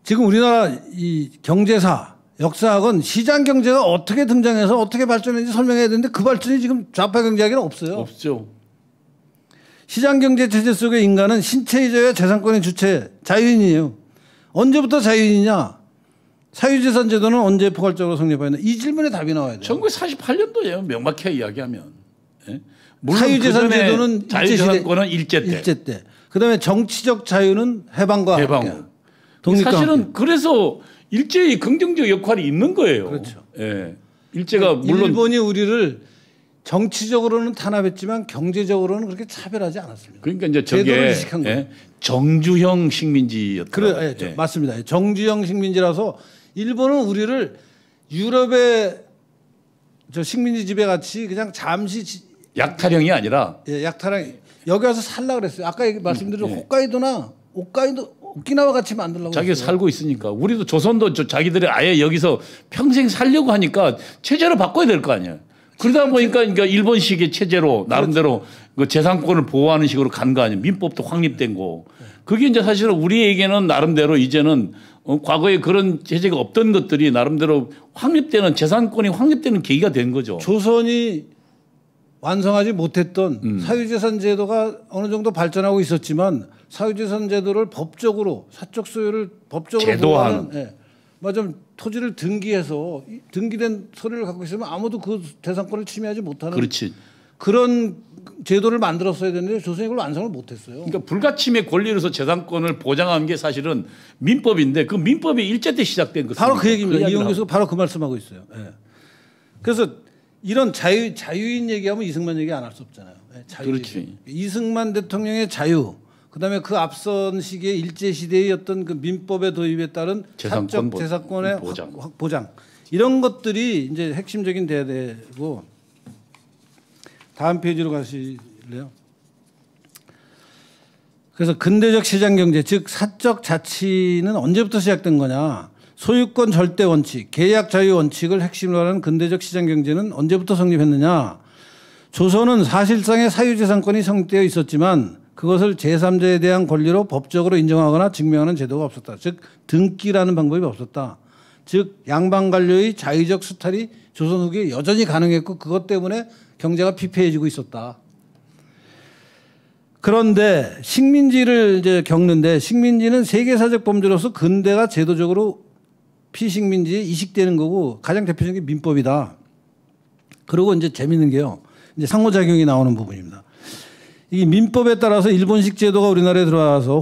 지금 우리나라 이 경제사 역사학은 시장 경제가 어떻게 등장해서 어떻게 발전했는지 설명해야 되는데 그 발전이 지금 좌파 경제학에는 없어요. 없죠. 시장 경제 체제 속의 인간은 신체이자야 재산권의 주체 자유인이에요. 언제부터 자유인이냐? 사유재산 제도는 언제 포괄적으로 성립하였나? 이 질문에 답이 나와야 돼요. 1948년도예요. 명확하게 이야기하면. 예? 물론 사유재산 제도는 자유재산권은 일제 때. 일제 때. 그다음에 정치적 자유는 해방과 해방. 독립과 사실은 함께. 그래서 일제의 긍정적 역할이 있는 거예요. 그렇죠. 예. 일제가 물론 일본이 우리를 정치적으로는 탄압했지만 경제적으로는 그렇게 차별하지 않았습니다. 그러니까 이제 제도를 저게 이식한 거예요. 정주형 식민지였더라고요. 그래, 맞습니다. 정주형 식민지라서 일본은 우리를 유럽의 저 식민지 지배 같이 그냥 잠시 약탈형이 아니라 약탈한 여기 와서 살라 그랬어요. 아까 말씀드린 홋카이도나 오키나와 같이 만들려고 자기가 했어요. 살고 있으니까 우리도 조선도 자기들이 아예 여기서 평생 살려고 하니까 체제를 바꿔야 될 거 아니에요. 그러다 보니까 그러니까 일본식의 체제로 나름대로 그 재산권을 보호하는 식으로 간 거 아니에요. 민법도 확립된 거. 그게 이제 사실은 우리에게는 나름대로 이제는 과거에 그런 체제가 없던 것들이 나름대로 확립되는 재산권이 확립되는 계기가 된 거죠. 조선이 완성하지 못했던 사유재산 제도가 어느 정도 발전하고 있었지만 사유재산 제도를 법적으로 사적 소유를 법적으로 제도화하는. 맞아 토지를 등기해서 등기된 서류를 갖고 있으면 아무도 그 재산권을 침해하지 못하는 그렇지. 그런 제도를 만들었어야 되는데 조선이 그걸 완성을 못했어요. 그러니까 불가침의 권리로서 재산권을 보장한 게 사실은 민법인데 그 민법이 일제 때 시작된 거. 바로 그 얘기입니다. 이용 교수가 바로 그 말씀하고 있어요. 예. 그래서 이런 자유인 얘기하면 이승만 얘기 안 할 수 없잖아요. 예, 그렇지. 이승만 대통령의 자유, 그다음에 그 앞선 시기에 일제 시대의 어떤 그 민법의 도입에 따른 사적 재산권의 보장 이런 것들이 이제 핵심적인 대대고 다음 페이지로 가실래요? 그래서 근대적 시장 경제 즉 사적 자치는 언제부터 시작된 거냐? 소유권 절대 원칙, 계약 자유 원칙을 핵심으로 하는 근대적 시장 경제는 언제부터 성립했느냐? 조선은 사실상의 사유재산권이 성립되어 있었지만 그것을 제3자에 대한 권리로 법적으로 인정하거나 증명하는 제도가 없었다. 즉 등기라는 방법이 없었다. 즉 양반관료의 자의적 수탈이 조선 후기에 여전히 가능했고 그것 때문에 경제가 피폐해지고 있었다. 그런데 식민지를 이제 겪는데 식민지는 세계사적 범죄로서 근대가 제도적으로 피식민지에 이식되는 거고 가장 대표적인 게 민법이다. 그리고 이제 재밌는 게요. 이제 상호작용이 나오는 부분입니다. 이 민법에 따라서 일본식 제도가 우리나라에 들어와서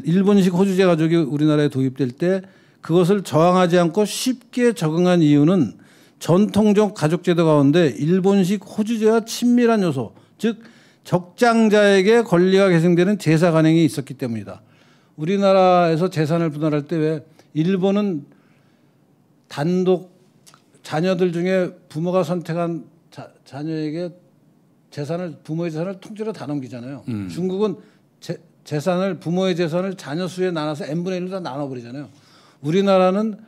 일본식 호주제 가족이 우리나라에 도입될 때 그것을 저항하지 않고 쉽게 적응한 이유는 전통적 가족제도 가운데 일본식 호주제와 친밀한 요소, 즉 적장자에게 권리가 계승되는 제사 관행이 있었기 때문이다. 우리나라에서 재산을 분할할 때 왜 일본은 단독 자녀들 중에 부모가 선택한 자녀에게 부모의 재산을 통째로 다 넘기잖아요. 중국은 부모의 재산을 자녀 수에 나눠서 n분의 1로 다 나눠버리잖아요. 우리나라는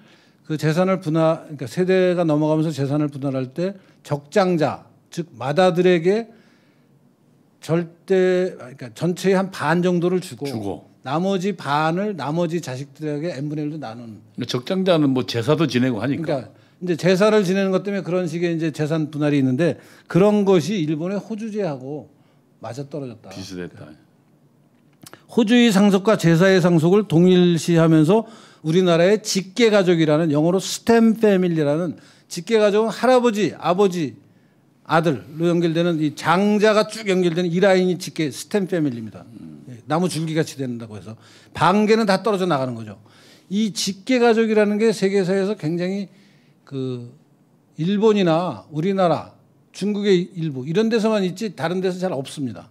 그 재산을 그러니까 세대가 넘어가면서 재산을 분할할 때 적장자, 즉 맏아들에게 그러니까 전체의 한 반 정도를 주고 나머지 반을 나머지 자식들에게 n분의 1로 나누는. 적장자는 뭐 제사도 지내고 하니까. 그러니까 이제 제사를 지내는 것 때문에 그런 식의 이제 재산 분할이 있는데 그런 것이 일본의 호주제하고 맞아떨어졌다. 비슷했다. 호주의 상속과 제사의 상속을 동일시하면서 우리나라의 직계 가족이라는 영어로 스템 패밀리라는 직계 가족은 할아버지, 아버지, 아들로 연결되는 이 장자가 쭉 연결되는 이 라인이 직계 스템 패밀리입니다. 나무 줄기 같이 된다고 해서 반계는 다 떨어져 나가는 거죠. 이 직계 가족이라는 게 세계사에서 굉장히 그 일본이나 우리나라, 중국의 일부 이런 데서만 있지 다른 데서 잘 없습니다.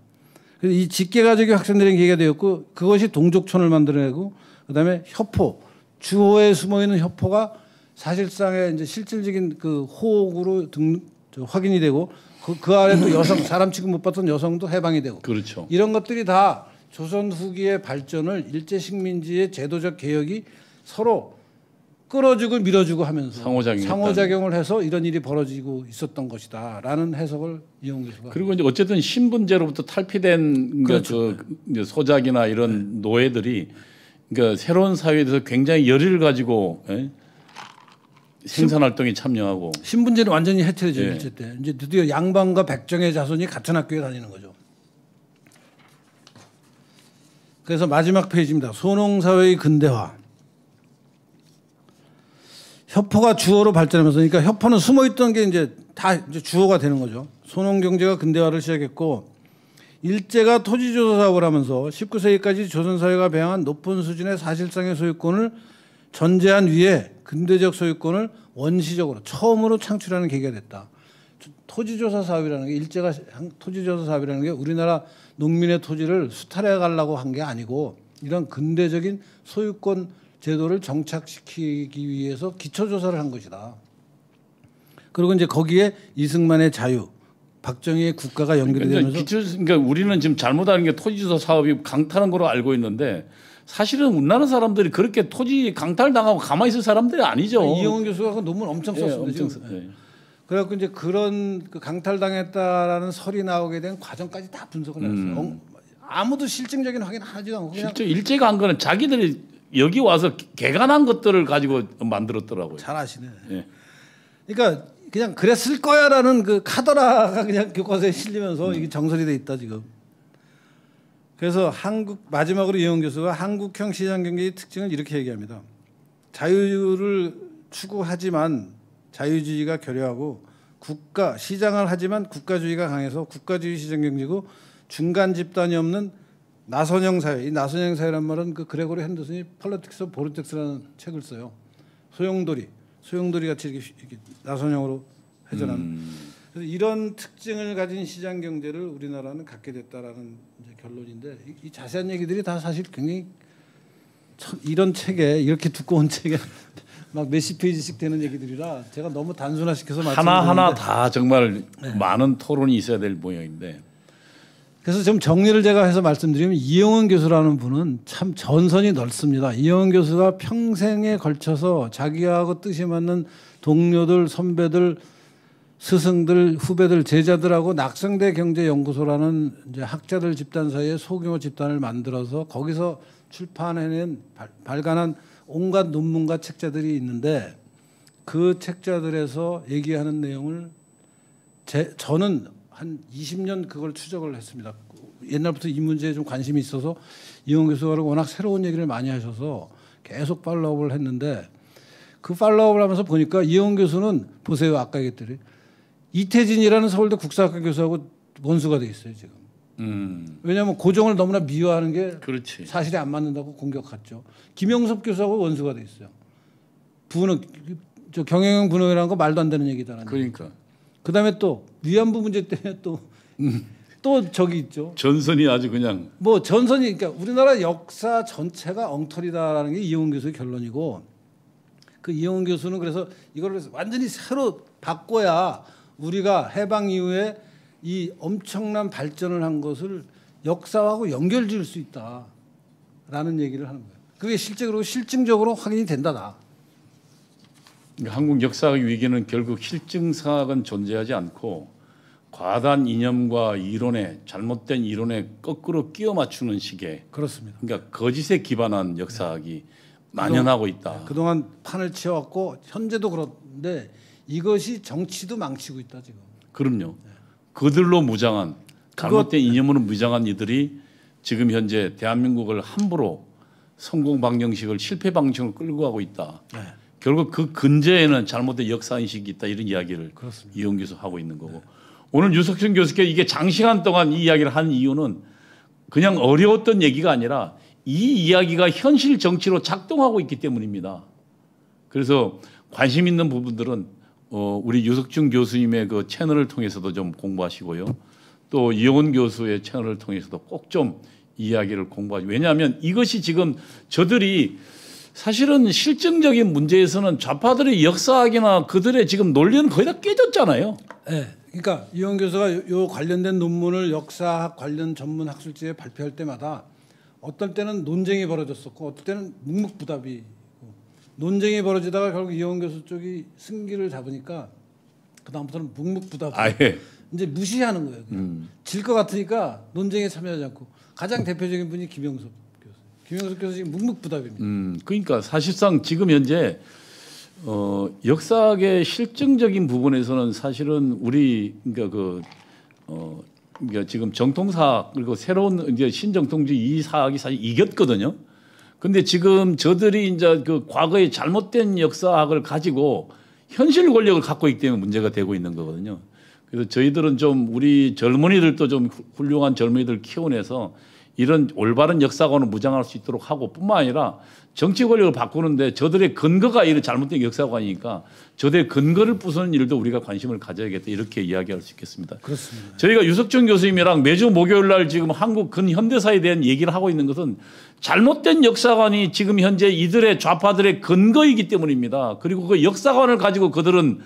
그래서 이 직계 가족이 확산되는 계기가 되었고 그것이 동족촌을 만들어내고 그다음에 협포 주호에 숨어 있는 협포가 사실상의 이제 실질적인 그 호옥으로 확인이 되고 그 아래 또 여성 사람 취급 못 받던 여성도 해방이 되고 그렇죠. 이런 것들이 다 조선 후기의 발전을 일제 식민지의 제도적 개혁이 서로 끌어주고 밀어주고 하면서 상호작용을 해서 이런 일이 벌어지고 있었던 것이다라는 해석을 이용 교수가. 그리고 이제 어쨌든 신분제로부터 탈피된 그렇죠. 그 소작이나 이런 노예들이 그러니까 새로운 사회에 대해서 굉장히 열의를 가지고 생산 활동에 참여하고 신분제는 완전히 해체되죠. 예. 일제 때 이제 드디어 양반과 백정의 자손이 같은 학교에 다니는 거죠. 그래서 마지막 페이지입니다. 소농사회의 근대화. 협포가 주어로 발전하면서 그러니까 협포는 숨어있던 게 이제 다 이제 주어가 되는 거죠. 소농 경제가 근대화를 시작했고 일제가 토지조사 사업을 하면서 19세기까지 조선 사회가 배양한 높은 수준의 사실상의 소유권을 전제한 위에 근대적 소유권을 원시적으로 처음으로 창출하는 계기가 됐다. 토지조사 사업이라는 게 일제가 토지조사 사업이라는 게 우리나라 농민의 토지를 수탈해 가려고 한 게 아니고 이런 근대적인 소유권 제도를 정착시키기 위해서 기초조사를 한 것이다. 그리고 이제 거기에 이승만의 자유, 박정희의 국가가 연결이 되면서 그러니까 우리는 지금 잘못하는 게 토지조사 사업이 강탈한 거로 알고 있는데 사실은 우리나라 사람들이 그렇게 토지 강탈당하고 가만히 있을 사람들이 아니죠. 이영훈 교수가 그 논문 엄청 썼습니다. 그래갖고 이제 그런 그 강탈당했다라는 설이 나오게 된 과정까지 다 분석을 했어요. 아무도 실증적인 확인 하지도 않고 그냥 실제 일제가 한 거는 자기들이 여기 와서 개간한 것들을 가지고 만들었더라고요. 잘 아시네. 예. 그러니까 그냥 그랬을 거야라는 그 카더라가 그냥 교과서에 실리면서 이게 정설이 돼 있다 지금. 그래서 마지막으로 이영훈 교수가 한국형 시장 경제의 특징을 이렇게 얘기합니다. 자유를 추구하지만 자유주의가 결여하고 시장을 하지만 국가주의가 강해서 국가주의 시장 경제고 중간 집단이 없는 나선형 사회. 이 나선형 사회란 말은 그 그레고리 핸더슨이 폴리틱스 오브 보르텍스라는 책을 써요. 소용돌이 같이 이렇게 나선형으로 회전하는. 그래서 이런 특징을 가진 시장 경제를 우리나라는 갖게 됐다라는 이제 결론인데 이 자세한 얘기들이 다 사실 굉장히 이런 책에 이렇게 두꺼운 책에 막 몇십 페이지씩 되는 얘기들이라 제가 너무 단순화시켜서 하나하나 다 정말 많은 토론이 있어야 될 모양인데 그래서 좀 정리를 제가 해서 말씀드리면 이영훈 교수라는 분은 참 전선이 넓습니다. 이영훈 교수가 평생에 걸쳐서 자기하고 뜻이 맞는 동료들, 선배들, 스승들, 후배들, 제자들하고 낙성대 경제연구소라는 이제 학자들 집단 사이에 소규모 집단을 만들어서 거기서 출판해낸 발간한 온갖 논문과 책자들이 있는데 그 책자들에서 얘기하는 내용을 저는 한 20년 그걸 추적을 했습니다. 옛날부터 이 문제에 좀 관심이 있어서 이영훈 교수가 워낙 새로운 얘기를 많이 하셔서 계속 팔로우업을 했는데 그 팔로우업을 하면서 보니까 이영훈 교수는 보세요. 아까 얘기했더니 이태진이라는 서울대 국사학과 교수하고 원수가 돼 있어요 지금. 왜냐하면 고종을 너무나 미워하는 게 그렇지. 사실이 안 맞는다고 공격했죠. 김영섭 교수하고 원수가 돼 있어요. 저 경영형 분업이라는 거 말도 안 되는 얘기다. 그러니까. 그다음에 또 위안부 문제 때문에 또 저기 있죠. 전선이 아주 그냥 뭐 전선이 그러니까 우리나라 역사 전체가 엉터리다라는 게 이영훈 교수의 결론이고 그 이영훈 교수는 그래서 이걸 완전히 새로 바꿔야 우리가 해방 이후에 이 엄청난 발전을 한 것을 역사하고 연결지을 수 있다라는 얘기를 하는 거예요. 그게 실증적으로 확인이 된다다. 그러니까 한국 역사학 위기는 결국 실증사학은 존재하지 않고 과다한 이념과 이론에 잘못된 이론에 거꾸로 끼워 맞추는 식의 그렇습니다. 그러니까 거짓에 기반한 역사학이 만연하고 있다. 그동안 판을 치워왔고 현재도 그런데 이것이 정치도 망치고 있다 지금. 그럼요. 그들로 무장한 잘못된 이념으로 무장한 이들이 지금 현재 대한민국을 함부로 성공 방정식을 실패 방정식으로 끌고 가고 있다. 네. 결국 그 근저에는 잘못된 역사 인식이 있다 이런 이야기를 그렇습니다. 이용 교수 하고 있는 거고 오늘 유석춘 교수께 이게 장시간 동안 이 이야기를 한 이유는 그냥 어려웠던 얘기가 아니라 이 이야기가 현실 정치로 작동하고 있기 때문입니다. 그래서 관심 있는 부분들은 우리 유석춘 교수님의 그 채널을 통해서도 좀 공부하시고요. 또 이용훈 교수의 채널을 통해서도 꼭 좀 이야기를 공부하죠. 왜냐하면 이것이 지금 저들이 사실은 실증적인 문제에서는 좌파들의 역사학이나 그들의 지금 논리는 거의 다 깨졌잖아요. 네. 그러니까 이용 교수가 요 관련된 논문을 역사학 관련 전문 학술지에 발표할 때마다 어떤 때는 논쟁이 벌어졌었고 어떤 때는 묵묵부답이 논쟁이 벌어지다가 결국 이용 교수 쪽이 승기를 잡으니까 그 다음부터는 묵묵부답. 아예 이제 무시하는 거예요. 질 것 같으니까 논쟁에 참여하지 않고 가장 대표적인 분이 김영석 교수. 김영석 교수 지금 묵묵부답입니다. 그러니까 사실상 지금 현재 역사학의 실증적인 부분에서는 사실은 우리 그러니까 그러니까 지금 정통사학 그리고 새로운 이제 신정통주의 이 사학이 사실 이겼거든요. 근데 지금 저들이 이제 그 과거의 잘못된 역사학을 가지고 현실 권력을 갖고 있기 때문에 문제가 되고 있는 거거든요. 그래서 저희들은 좀 우리 젊은이들도 좀 훌륭한 젊은이들 키워내서 이런 올바른 역사관을 무장할 수 있도록 하고 뿐만 아니라 정치 권력을 바꾸는데 저들의 근거가 이런 잘못된 역사관이니까 저들의 근거를 부수는 일도 우리가 관심을 가져야겠다 이렇게 이야기할 수 있겠습니다. 그렇습니다. 저희가 유석춘 교수님이랑 매주 목요일 날 지금 한국 근현대사에 대한 얘기를 하고 있는 것은 잘못된 역사관이 지금 현재 이들의 좌파들의 근거이기 때문입니다. 그리고 그 역사관을 가지고 그들은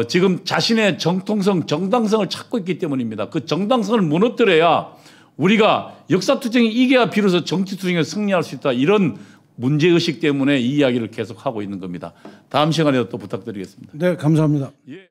지금 자신의 정통성, 정당성을 찾고 있기 때문입니다. 그 정당성을 무너뜨려야 우리가 역사투쟁이 이겨야 비로소 정치투쟁에서 승리할 수 있다. 이런 문제의식 때문에 이 이야기를 계속하고 있는 겁니다. 다음 시간에도 또 부탁드리겠습니다. 네, 감사합니다. 예.